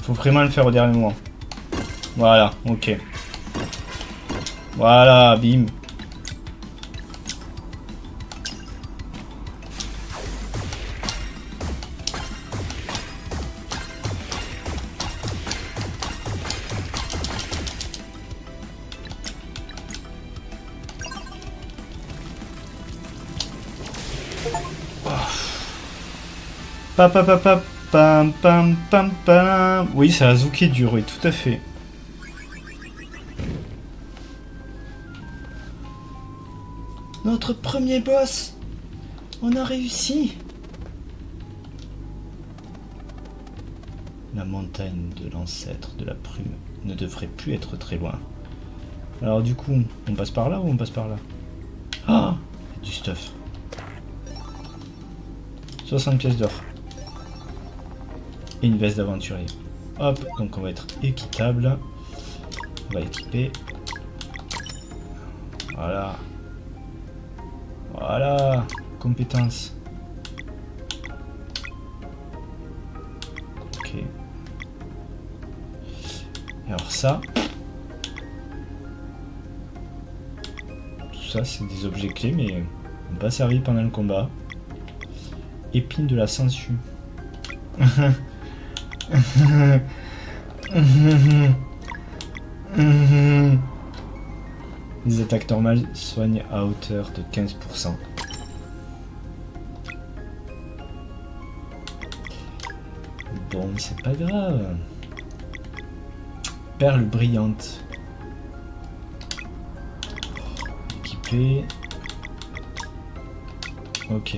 Faut vraiment le faire au dernier moment. Voilà, ok. Voilà, bim. Pam pam pam pam. Oui, c'est Azuki dur, oui, tout à fait. Notre premier boss. On a réussi. La montagne de l'ancêtre de la brume ne devrait plus être très loin. Alors du coup, on passe par là ou on passe par là? Ah, du stuff. 60 pièces d'or. Et une veste d'aventurier. Hop, donc on va être équitable. On va équiper. Voilà. Voilà. Compétences. Ok. Et alors ça. Tout ça, c'est des objets clés, mais n'ont pas servi pendant le combat. Épine de la sangsue. Les attaques normales soignent à hauteur de 15%. Bon, c'est pas grave. Perle brillante. Équipé. Ok.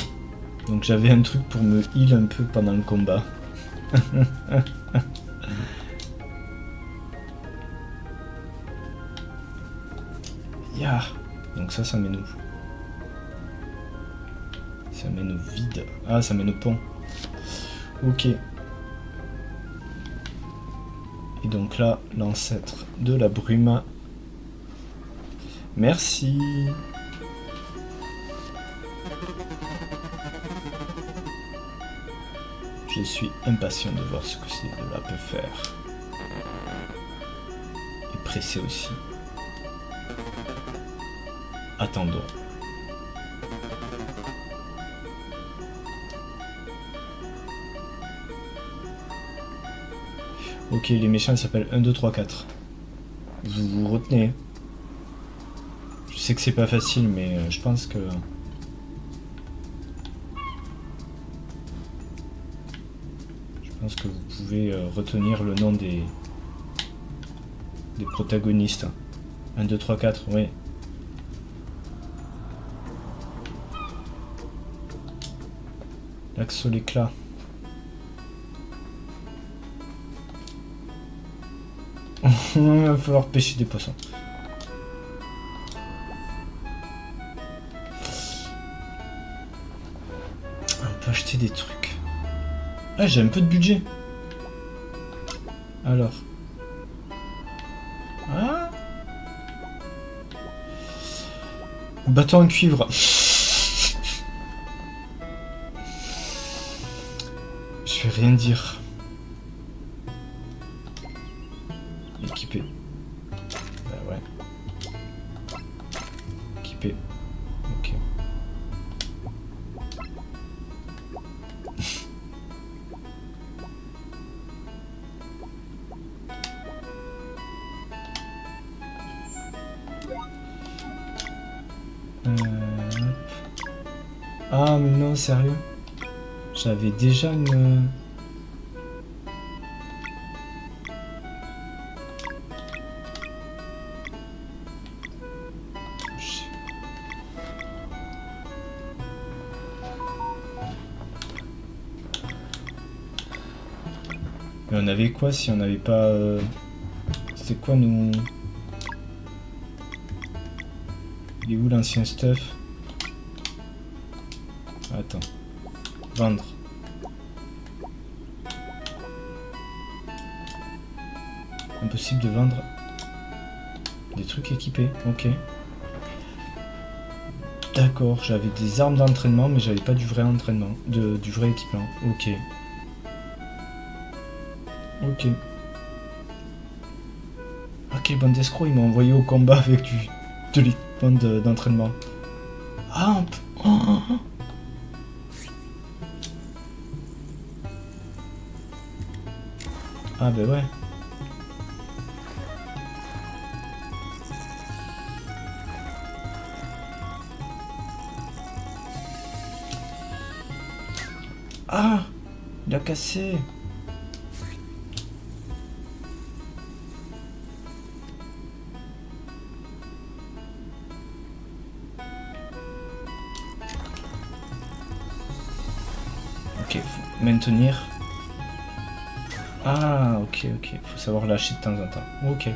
Donc j'avais un truc pour me heal un peu pendant le combat. Yeah. Donc ça mène où? Ça mène au vide. Ah, ça mène au pont. Ok. Et donc là, l'ancêtre de la brume. Merci. Je suis impatient de voir ce que cela peut faire. Et pressé aussi. Attendons. Ok, les méchants s'appellent 1, 2, 3, 4. Vous vous retenez. Je sais que c'est pas facile, mais je pense que... Je pense que vous pouvez retenir le nom des protagonistes. 1, 2, 3, 4, oui. L'axe l'éclat. Il va falloir pêcher des poissons. On peut acheter des trucs. Ah, j'ai un peu de budget. Alors. Ah. Bâton en cuivre. Je vais rien dire. Équipé. Bah ouais. Équipé. Ok. Ah mais non, sérieux? J'avais déjà une... Mais on avait quoi si on n'avait pas... C'était quoi nous... Il est où l'ancien stuff? Attends. Vendre. Impossible de vendre des trucs équipés. Ok. D'accord, j'avais des armes d'entraînement, mais j'avais pas du vrai entraînement. Du vrai équipement. Ok. Ok. Ah, quel bon escroc, il m'a envoyé au combat avec de l'équipement d'entraînement. Ah, un peu... Oh. Ah, ben ouais. Ah, il a cassé. Ok, faut maintenir. Ah, ok, ok. Faut savoir lâcher de temps en temps. Ok.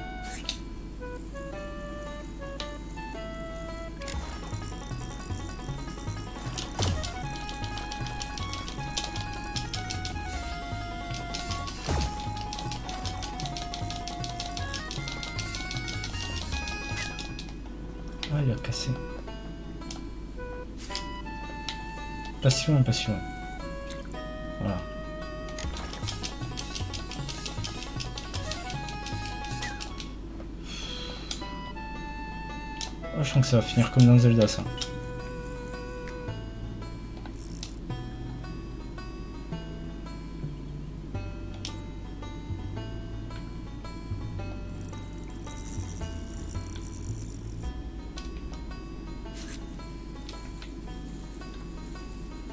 Ah, il a cassé. Pas si loin, pas si loin. Voilà. Oh, je sens que ça va finir comme dans Zelda, ça.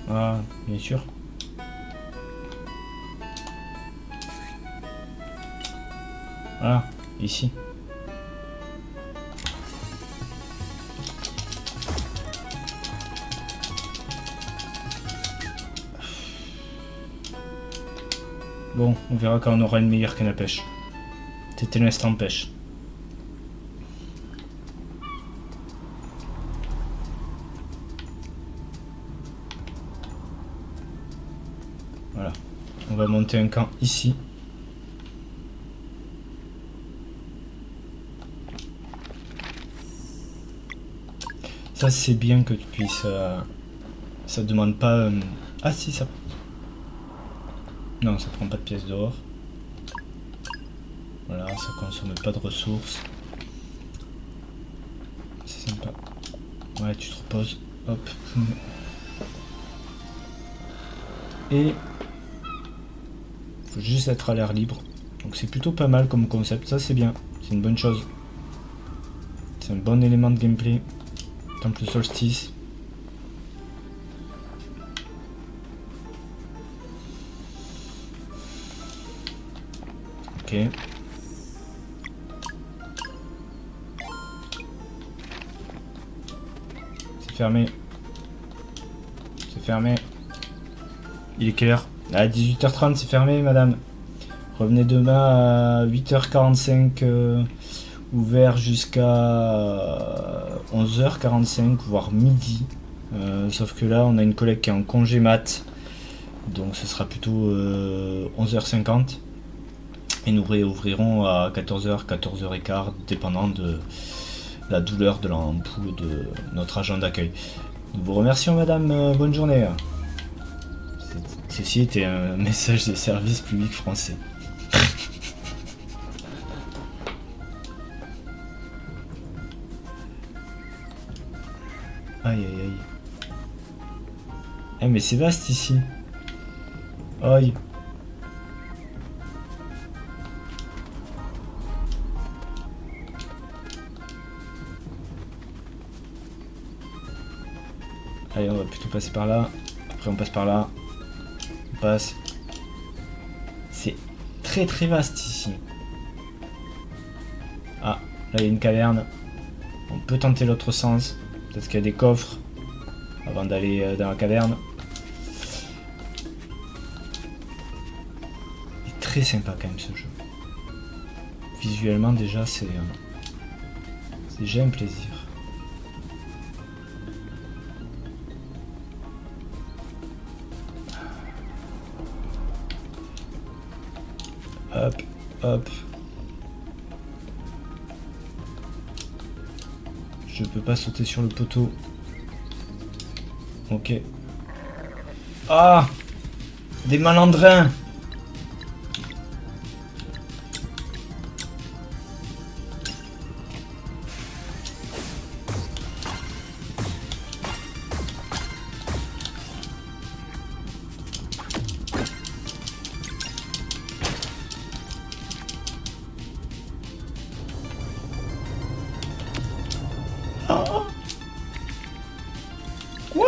Ah, bien sûr. Ah, ici. Bon, on verra quand on aura une meilleure canne à pêche. C'était l'instant pêche. Voilà. On va monter un camp ici. Ça, c'est bien que tu puisses... ça demande pas... Ah si, ça... Non, ça prend pas de pièces d'or. Voilà, ça consomme pas de ressources. C'est sympa. Ouais, tu te reposes. Hop. Et... faut juste être à l'air libre. Donc c'est plutôt pas mal comme concept. Ça, c'est bien. C'est une bonne chose. C'est un bon élément de gameplay. Temple solstice. Ok. C'est fermé. C'est fermé. Il est quelle heure? À 18h30, c'est fermé, madame. Revenez demain à 8h45, ouvert jusqu'à 11h45, voire midi. Sauf que là, on a une collègue qui est en congé mat. Donc ce sera plutôt 11h50. Et nous réouvrirons à 14h, 14h15, dépendant de la douleur de l'ampoule de notre agent d'accueil. Nous vous remercions, madame. Bonne journée. Ceci était un message des services publics français. Aïe aïe aïe. Eh mais c'est vaste ici. Aïe. Allez, on va plutôt passer par là. Après on passe par là. On passe. C'est très très vaste ici. Ah, là il y a une caverne. On peut tenter l'autre sens. Peut-être qu'il y a des coffres avant d'aller dans la caverne. Il est très sympa quand même ce jeu. Visuellement déjà c'est j'ai un plaisir. Hop, hop. Je peux pas sauter sur le poteau. Ok. Ah! Des malandrins! Ah! Quoi?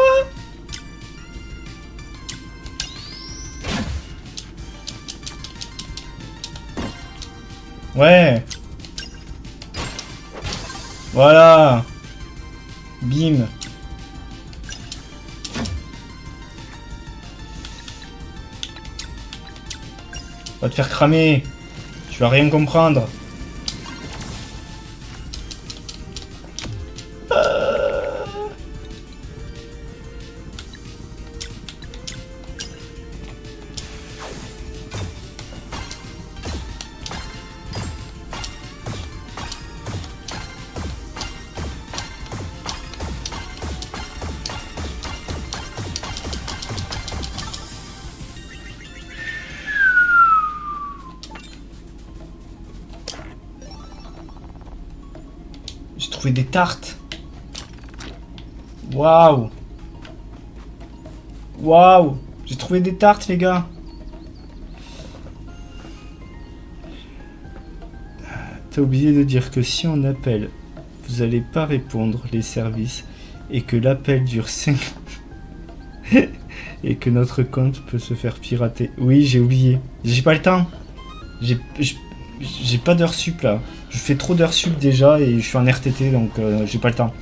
Ouais. Voilà. Bim. Va te faire cramer. Tu vas rien comprendre. J'ai trouvé des tartes. Waouh. Waouh. J'ai trouvé des tartes, les gars. T'as oublié de dire que si on appelle, vous allez pas répondre les services et que l'appel dure 5 et que notre compte peut se faire pirater. Oui, j'ai oublié. J'ai pas le temps. J'ai pas d'heures sup là. Je fais trop d'heures sup déjà et je suis en RTT donc j'ai pas le temps.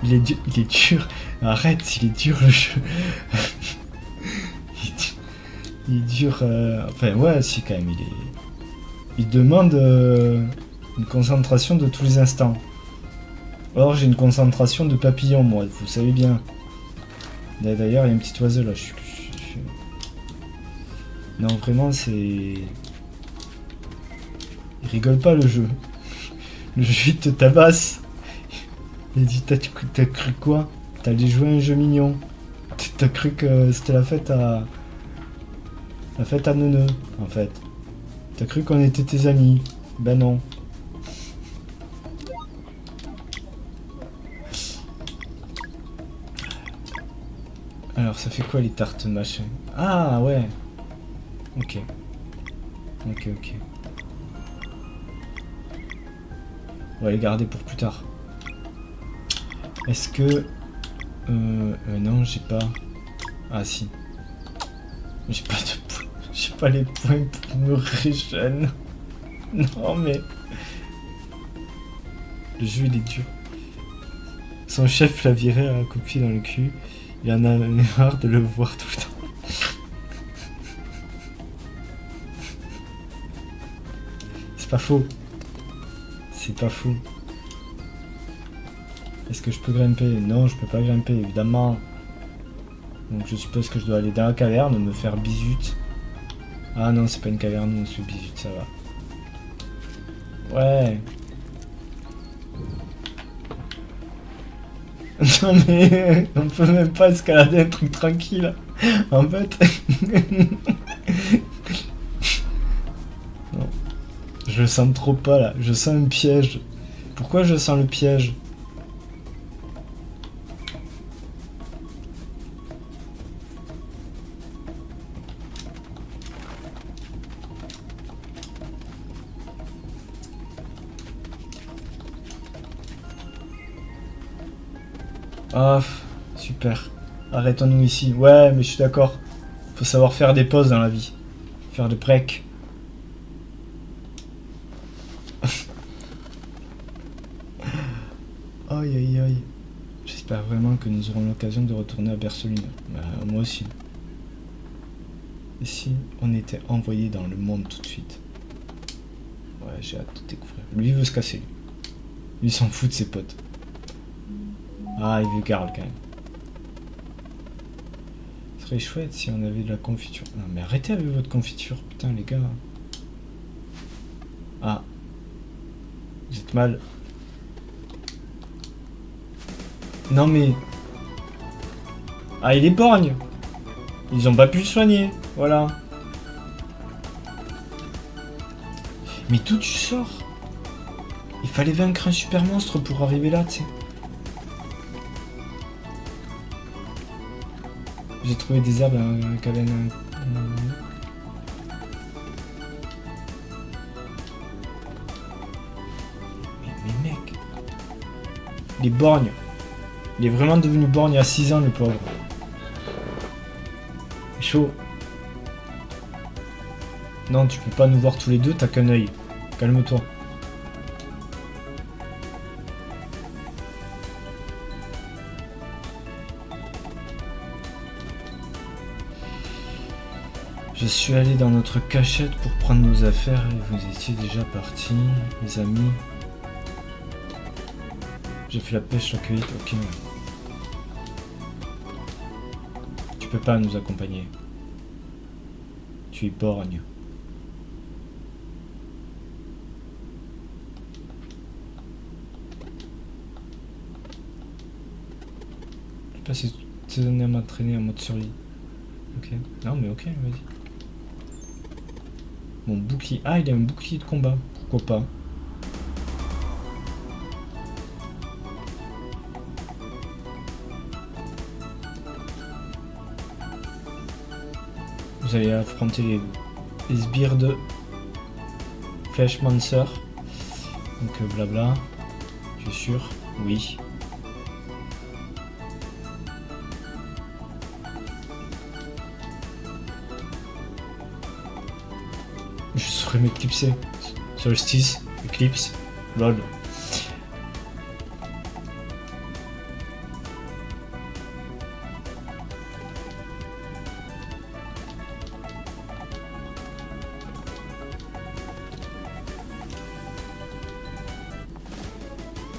Il est dur. Arrête, il est dur le jeu. il est dur. Enfin ouais, si quand même il demande une concentration de tous les instants. Or j'ai une concentration de papillon moi, vous savez bien. D'ailleurs il y a un petit oiseau là. Non vraiment c'est... Il rigole pas le jeu. Le jeu il te tabasse. Il dit t'as cru quoi? T'allais jouer à un jeu mignon. T'as cru que c'était la fête à... La fête à neuneu en fait. T'as cru qu'on était tes amis. Ben non. Alors ça fait quoi les tartes machin? Ah ouais. Ok. Ok. On va les garder pour plus tard. Est-ce que... non, j'ai pas... Ah si. J'ai pas de points. J'ai pas les points pour me régénérer. Non mais... Le jeu il est dur. Son chef l'a viré à la copie dans le cul. Il en a marre de le voir tout le temps. C'est pas faux. C'est pas faux. Est-ce que je peux grimper? Non, je peux pas grimper, évidemment. Donc je suppose que je dois aller dans la caverne, me faire bisute. Ah non, c'est pas une caverne, ce bijou, ça va. Ouais. Non mais on peut même pas escalader un truc tranquille. En fait. Non. Je le sens trop pas là. Je sens un piège. Pourquoi je sens le piège? Ah, super. Arrêtons-nous ici. Ouais, mais je suis d'accord. Faut savoir faire des pauses dans la vie. Faire des breaks. Aïe aïe aïe. J'espère vraiment que nous aurons l'occasion de retourner à Berceline. Bah, moi aussi. Et si on était envoyé dans le monde tout de suite? Ouais, j'ai hâte de découvrir. Lui, il veut se casser. Lui, il s'en fout de ses potes. Ah, il veut Garl quand même. Ce serait chouette si on avait de la confiture. Non, mais arrêtez avec votre confiture, putain, les gars. Ah. Vous êtes mal. Non, mais. Ah, il est borgne. Ils ont pas pu le soigner. Voilà. Mais d'où tu sors? Il fallait vaincre un super monstre pour arriver là, tu sais. J'ai trouvé des herbes à la cabane. Mais mec. Il est borgne. Il est vraiment devenu borgne à 6 ans, le pauvre. Chaud. Non, tu peux pas nous voir tous les deux, t'as qu'un œil. Calme-toi. Je suis allé dans notre cachette pour prendre nos affaires et vous étiez déjà partis, les amis. J'ai fait la pêche, la cueillette, ok. Tu peux pas nous accompagner. Tu es borgne. Je sais pas si tu t'es donné à m'entraîner en mode survie. Ok. Non mais ok, vas-y. Mon bouclier. Ah, il a un bouclier de combat. Pourquoi pas? Vous allez affronter les sbires de Fleshmancer. Donc blabla. Tu es sûr? Oui. Je saurais m'éclipser. Solstice, Eclipse, lol.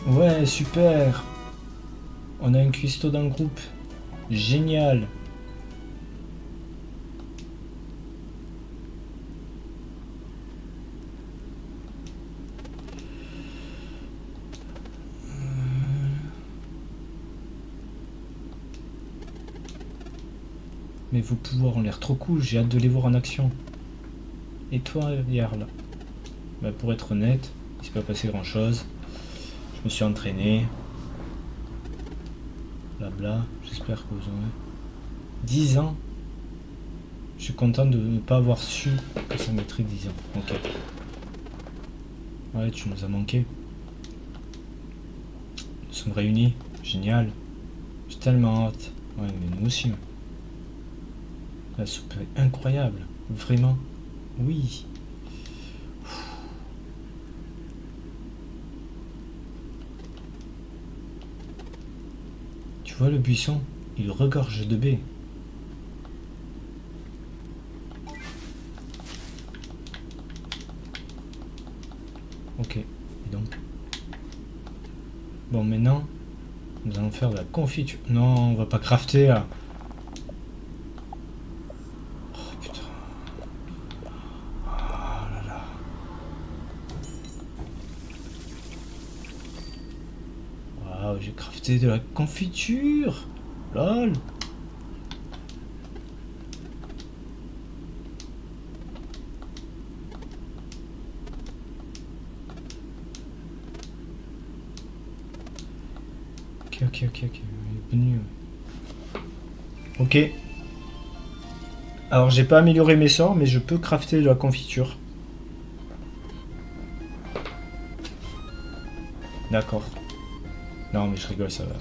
Ouais, super. On a un cuistot dans le groupe. Génial. Mais vos pouvoirs ont l'air trop cool, j'ai hâte de les voir en action. Et toi, Jarl? Bah, pour être honnête, il s'est pas passé grand chose. Je me suis entraîné. Blabla, j'espère que vous en avez. 10 ans? Je suis content de ne pas avoir su que ça mettrait 10 ans. Ok. Ouais, tu nous as manqué. Nous sommes réunis. Génial. J'ai tellement hâte. Ouais, mais nous aussi. La soupe est incroyable. Vraiment. Oui. Tu vois le buisson? Il regorge de baies. Ok. Et donc? Bon, maintenant, nous allons faire de la confiture. Non, on va pas crafter là. Oh putain. j'ai crafté de la confiture. Lol. Ok. Il est venu. Ok. Alors j'ai pas amélioré mes sorts, mais je peux crafter de la confiture. D'accord. Non mais je rigole, ça va.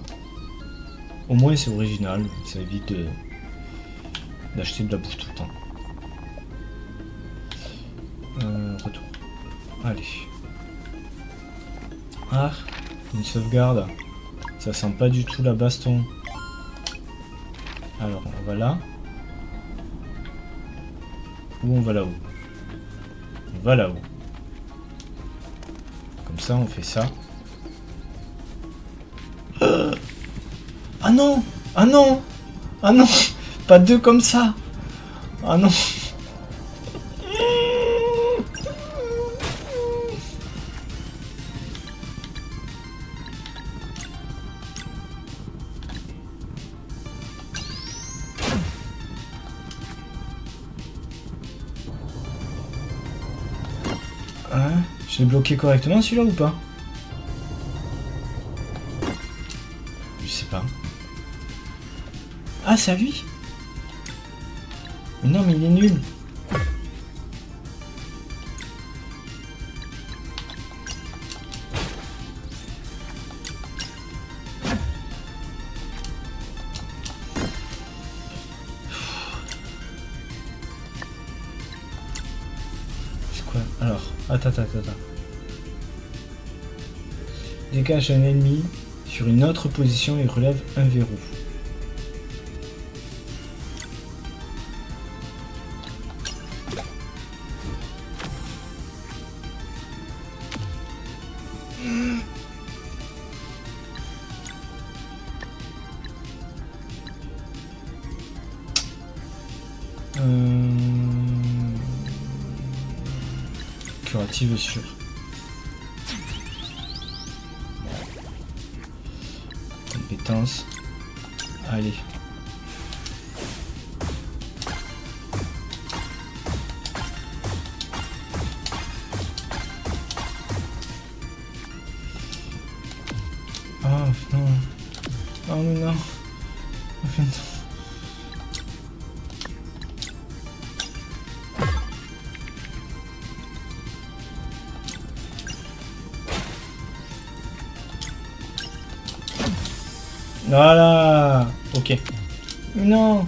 Au moins c'est original, ça évite d'acheter de la bouffe tout le temps. Retour. Allez. Ah, une sauvegarde. Ça sent pas du tout la baston. Alors on va là. Ou on va là-haut. On va là-haut. Comme ça on fait ça. Ah non! Ah non! Ah non! Pas deux comme ça! Ah non! Hein? Je l'ai bloqué correctement celui-là ou pas? Je sais pas. Ah, c'est à lui? Mais non, mais il est nul. C'est quoi? Alors, attends. Dégage un ennemi sur une autre position et relève un verrou. Curative sur. Compétence. Allez. Oh non. Oh mais non. Oh, non. Voilà. Ok. Non. Non.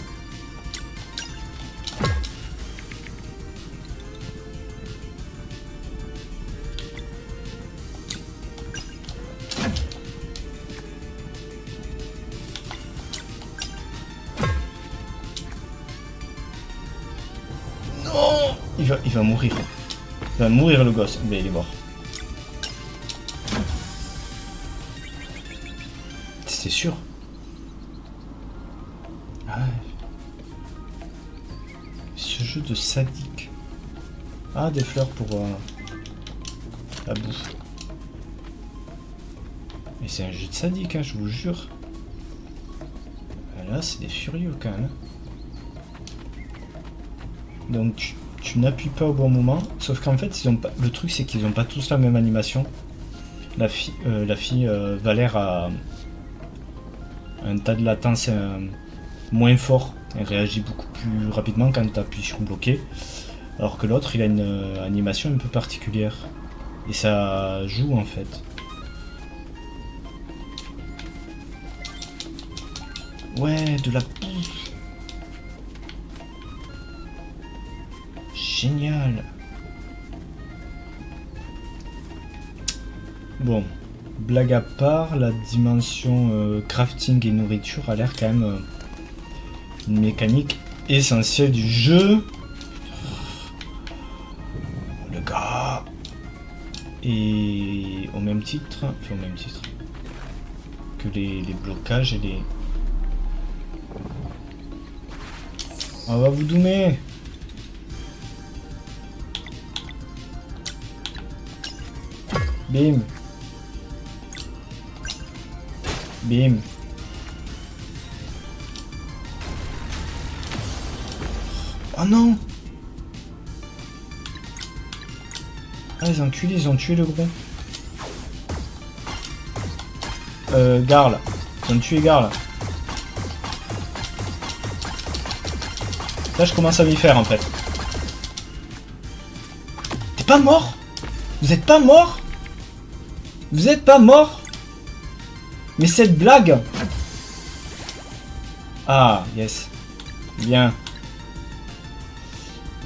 Il va mourir. Il va mourir le gosse. Mais il est mort. C'est sûr. Ah. Ce jeu de sadique. Ah, des fleurs pour la bouffe. Mais c'est un jeu de sadique, hein, je vous jure. Là, c'est des furieux quand même. Donc, tu n'appuies pas au bon moment. Sauf qu'en fait, ils ont pas... le truc, c'est qu'ils n'ont pas tous la même animation. La fille Valère a un tas de latence moins fort. Elle réagit beaucoup plus rapidement quand tu appuies sur bloquer. Alors que l'autre, il a une animation un peu particulière. Et ça joue en fait. Ouais, de la bouffe. Génial. Bon, blague à part, la dimension crafting et nourriture a l'air quand même une mécanique essentielle du jeu. Le gars. Et au même titre que les blocages et les... On va vous doumer. Bim. Bim. Oh non. Ah les enculés, ils ont tué le gros. Garl. Ils ont tué Garl. Là je commence à m'y faire en fait. T'es pas mort? Vous êtes pas mort? Vous êtes pas mort? Mais cette blague! Ah, yes. Bien.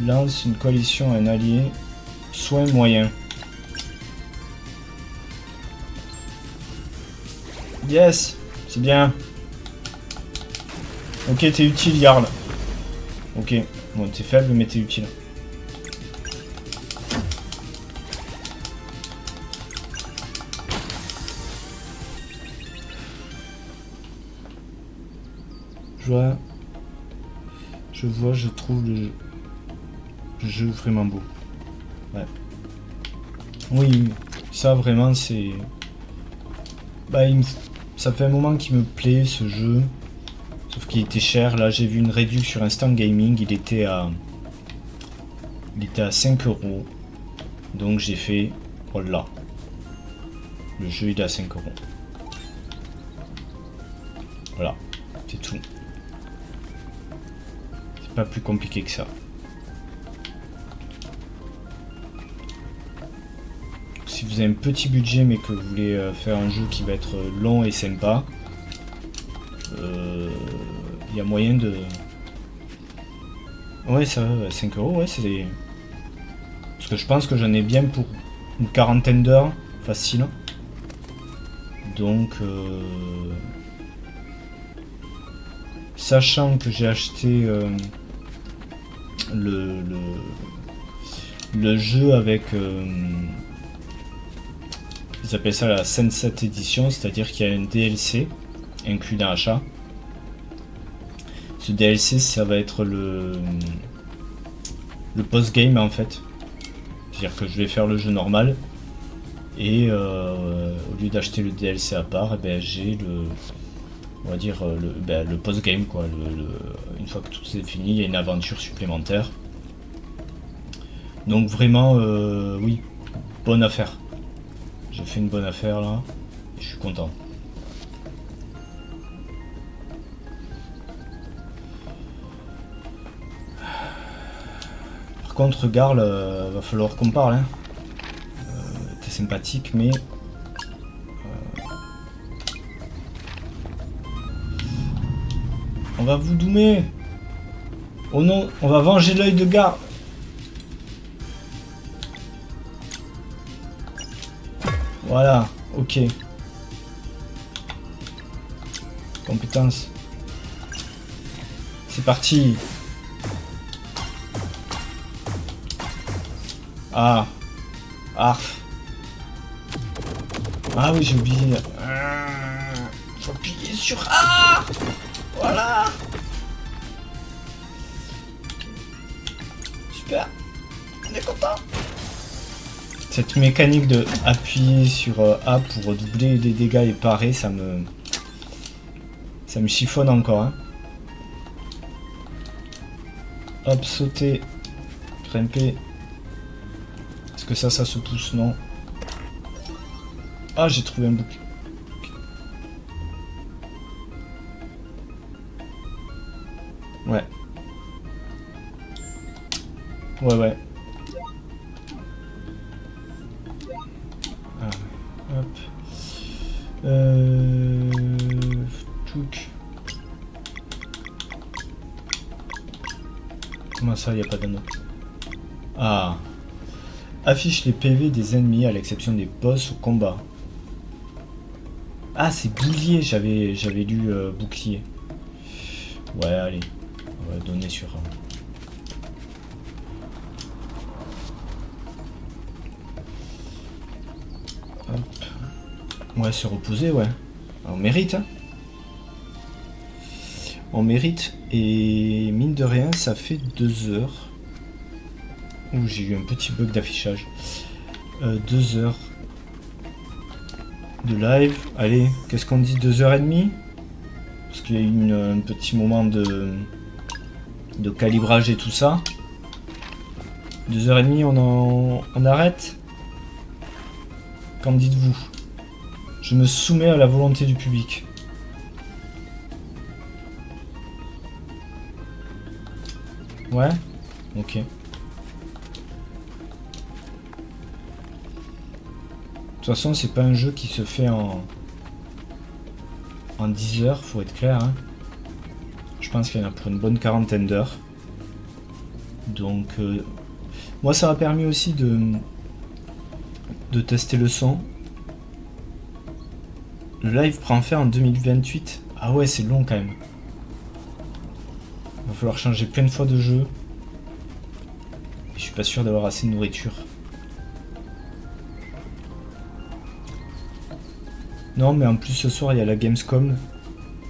Lance une coalition à un allié. Soin moyen. Yes, c'est bien. Ok, t'es utile, Jarl. Ok, bon, t'es faible, mais t'es utile. Je trouve le jeu vraiment beau. Ouais. Oui, ça vraiment c'est... Bah, ça fait un moment qu'il me plaît ce jeu. Sauf qu'il était cher. Là, j'ai vu une réduction sur Instant Gaming. Il était à 5 €. Donc j'ai fait... Voilà. Le jeu il est à 5 €. Voilà. C'est tout. C'est pas plus compliqué que ça. Si vous avez un petit budget mais que vous voulez faire un jeu qui va être long et sympa, il y a moyen de... Ouais, ça va, 5 €, ouais, c'est... Parce que je pense que j'en ai bien pour une quarantaine d'heures, facile. Donc... Sachant que j'ai acheté le jeu avec... ils appellent ça la Sunset Edition, c'est-à-dire qu'il y a un DLC inclus dans l'achat. Ce DLC, ça va être le post-game en fait. C'est-à-dire que je vais faire le jeu normal et au lieu d'acheter le DLC à part, eh ben, j'ai le... On va dire le post-game quoi. Une fois que tout est fini, il y a une aventure supplémentaire. Donc vraiment, oui, bonne affaire. J'ai fait une bonne affaire là, et je suis content. Par contre, Garl, va falloir qu'on parle. Hein. T'es sympathique, mais... On va vous doumer. Oh non, on va venger l'œil de Garl. Voilà, ok. Compétence. C'est parti. Ah. Arf. Ah oui, j'ai oublié. Faut appuyer sur A. Voilà. Super. On est content. Cette mécanique de appuyer sur A pour doubler les dégâts et parer, ça me chiffonne encore. Hein. Hop, sauter, grimper. Est-ce que ça se pousse? Non. Ah, j'ai trouvé un bouc. Ouais. Ouais. Hop. Tchouk. Comment ça, il n'y a pas d'anneau? Ah. Affiche les PV des ennemis à l'exception des boss au combat. Ah, c'est boulier, j'avais lu bouclier. Ouais, allez. On va donner sur... Hop. Ouais, se reposer, ouais. On mérite, hein. On mérite. Et mine de rien, ça fait 2 heures. Ouh, j'ai eu un petit bug d'affichage. 2 heures. de live. Allez, qu'est-ce qu'on dit, 2h30? Parce qu'il y a eu un petit moment de calibrage et tout ça. 2h30, on arrête? Qu'en dites-vous? Je me soumets à la volonté du public. Ouais? Ok. De toute façon, c'est pas un jeu qui se fait en 10 heures, faut être clair. Hein. Je pense qu'il y en a pour une bonne quarantaine d'heures. Donc, moi, ça m'a permis aussi de tester le son. Le live prend fin en 2028. Ah ouais, c'est long quand même. Il va falloir changer plein de fois de jeu. Et je suis pas sûr d'avoir assez de nourriture. Non, mais en plus ce soir il y a la Gamescom.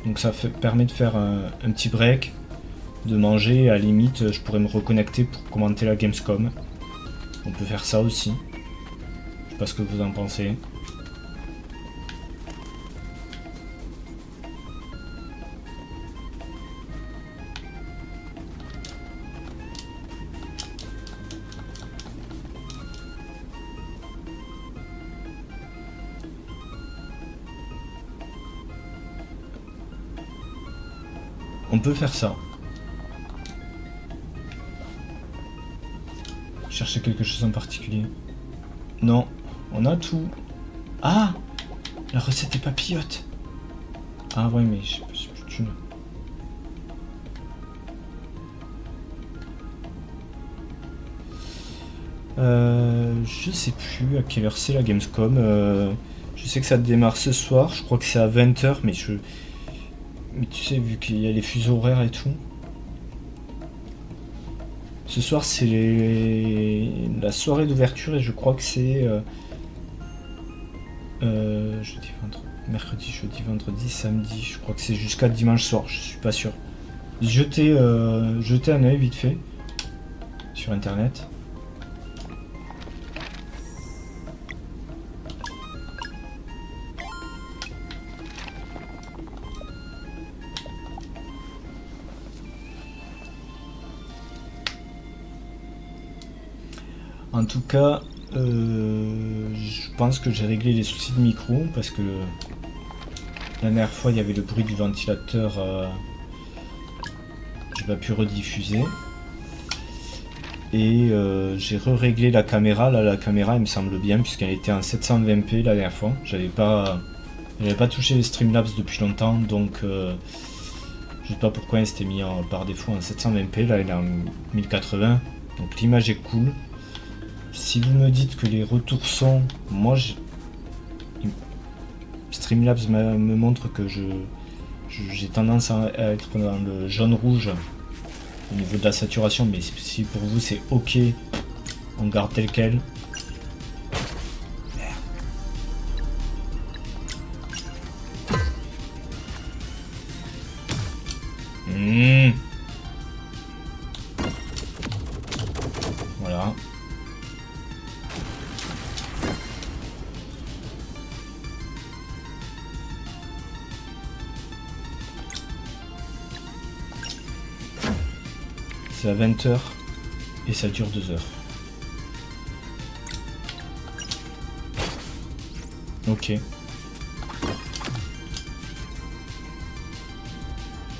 Donc ça permet de faire un petit break. De manger. Et à la limite, je pourrais me reconnecter pour commenter la Gamescom. On peut faire ça aussi. Je sais pas ce que vous en pensez. On peut faire ça. Chercher quelque chose en particulier. Non, on a tout. Ah, la recette est papillote. Ah ouais, mais j'ai plus de thunes. Je sais plus à quelle heure c'est la Gamescom. Je sais que ça démarre ce soir. Je crois que c'est à 20h, mais mais tu sais, vu qu'il y a les fuseaux horaires et tout. Ce soir, c'est la soirée d'ouverture et je crois que c'est mercredi, jeudi, vendredi, samedi. Je crois que c'est jusqu'à dimanche soir, je suis pas sûr. Jetez un œil vite fait sur internet. En tout cas, je pense que j'ai réglé les soucis de micro parce que la dernière fois il y avait le bruit du ventilateur, j'ai pas pu rediffuser. Et j'ai réglé la caméra. Là, la caméra elle me semble bien puisqu'elle était en 720p la dernière fois. J'avais pas touché les Streamlabs depuis longtemps, donc je sais pas pourquoi elle s'était mis par défaut en 720p. Là elle est en 1080, donc l'image est cool. Si vous me dites que les retours sont... Moi, Streamlabs me montre que j'ai tendance à être dans le jaune-rouge au niveau de la saturation, mais si pour vous c'est ok, on garde tel quel. Voilà. C'est à 20h et ça dure 2 heures. Ok.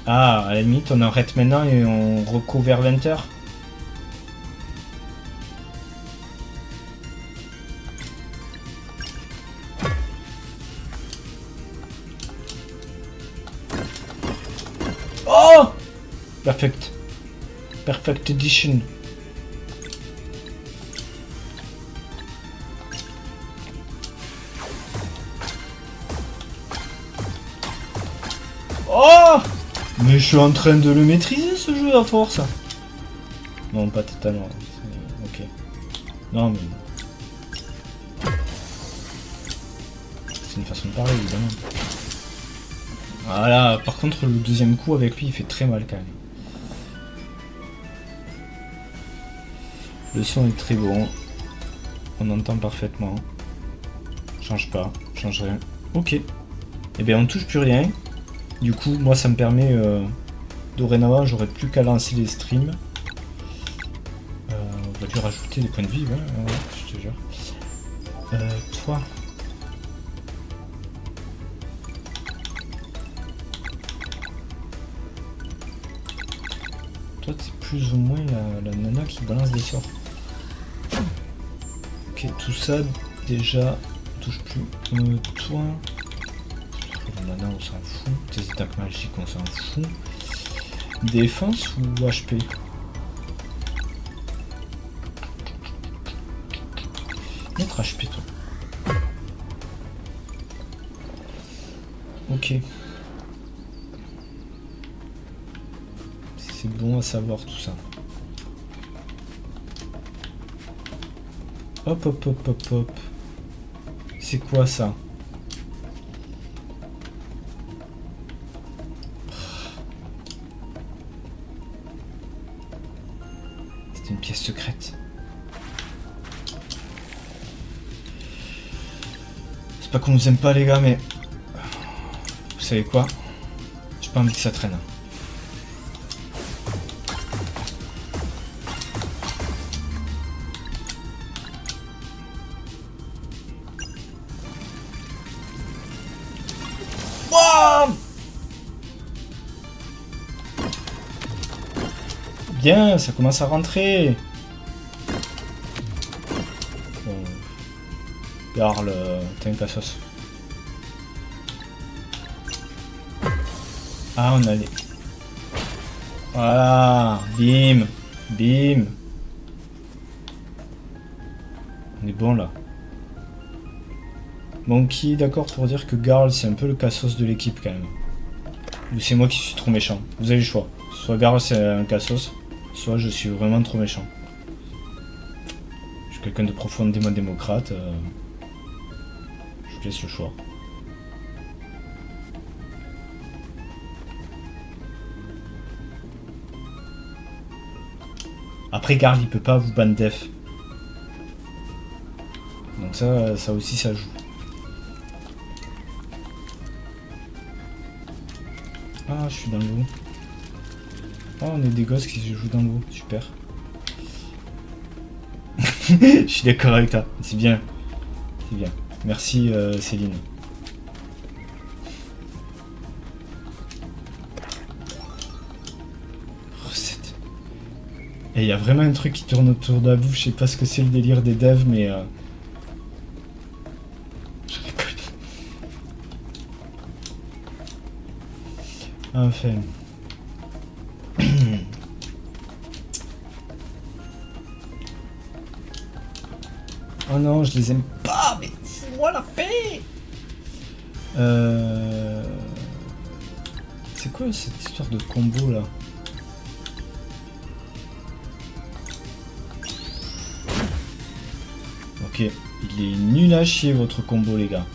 Ah, à la limite, on arrête maintenant et on recouvre vers 20h. Oh! Perfect. Perfect Edition. Oh! Mais je suis en train de le maîtriser ce jeu à force. Non, pas totalement. Ok. Non, mais... c'est une façon de parler, évidemment. Voilà, par contre, le deuxième coup avec lui, il fait très mal quand même. Le son est très bon. On entend parfaitement. Change pas, change rien. Ok. Eh bien on touche plus rien. Du coup moi ça me permet dorénavant j'aurais plus qu'à lancer les streams. On va lui rajouter des points de vie, ouais, je te jure. Toi. Toi t'es plus ou moins la nana qui balance des sorts. Ok, tout ça déjà on touche plus. Toi. La nana on s'en fout. Tes attaques magiques on s'en fout. Défense ou HP? Mettre HP toi. Ok. C'est bon à savoir tout ça. Hop hop hop hop hop. C'est quoi ça? C'est une pièce secrète. C'est pas qu'on nous aime pas les gars mais... Vous savez quoi? J'ai pas envie que ça traîne. Bien, ça commence à rentrer. Bon. Garl, t'es un cassos. Ah, on a les... Voilà, bim, bim. On est bon là. Bon, qui est d'accord pour dire que Garl c'est un peu le cassos de l'équipe quand même. Ou c'est moi qui suis trop méchant. Vous avez le choix. Soit Garl c'est un cassos, soit je suis vraiment trop méchant. Je suis quelqu'un de profondément démocrate. Je vous laisse le choix. Après Garl il peut pas vous ban def. Donc ça aussi ça joue. Ah je suis dans l'eau. Oh on est des gosses qui se jouent dans l'eau, super. Je suis d'accord avec toi, c'est bien. C'est bien. Merci Céline. Recette. Et il y a vraiment un truc qui tourne autour de la bouffe, je sais pas ce que c'est le délire des devs mais... Je rigole. Enfin... Oh non, je les aime pas, mais fous-moi la paix. C'est quoi cette histoire de combo là? Ok, il est nul à chier votre combo les gars.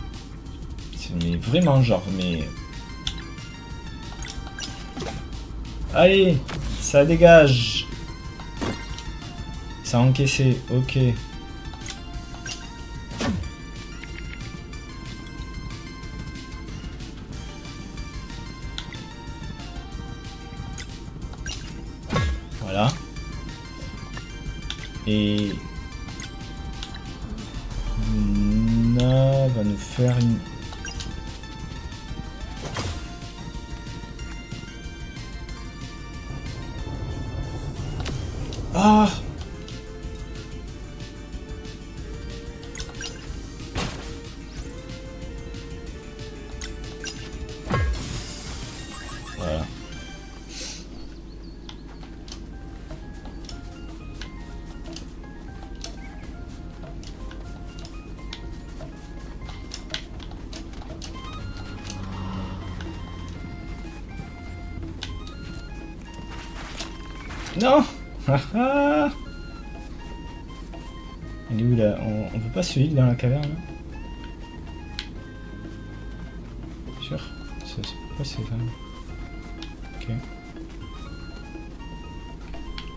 Mais vraiment genre, mais... Allez, ça dégage. Ça a encaissé, ok. Voilà. Et... Luna va nous faire une... Ah! Voilà. Non! Haha! Il est où là? On peut pas se heal dans la caverne là? Sûr? C'est pas c'est là. Ok.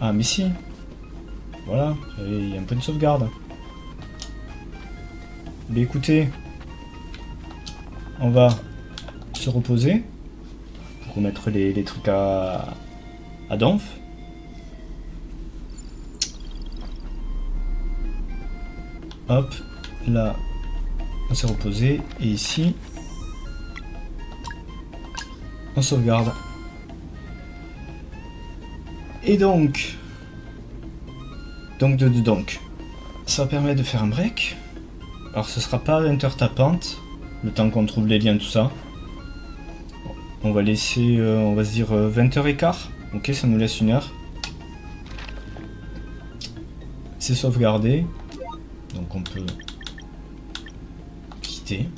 Ah mais si! Voilà, il y a un point de sauvegarde. Mais écoutez. on va se reposer pour remettre les trucs à donf. Hop, là, on s'est reposé. Et ici, on sauvegarde. Et donc, ça permet de faire un break. Alors ce sera pas 20 heures tapantes, le temps qu'on trouve les liens, tout ça. On va laisser, on va se dire 20h15. Ok, ça nous laisse 1 heure. C'est sauvegardé. Donc on peut quitter.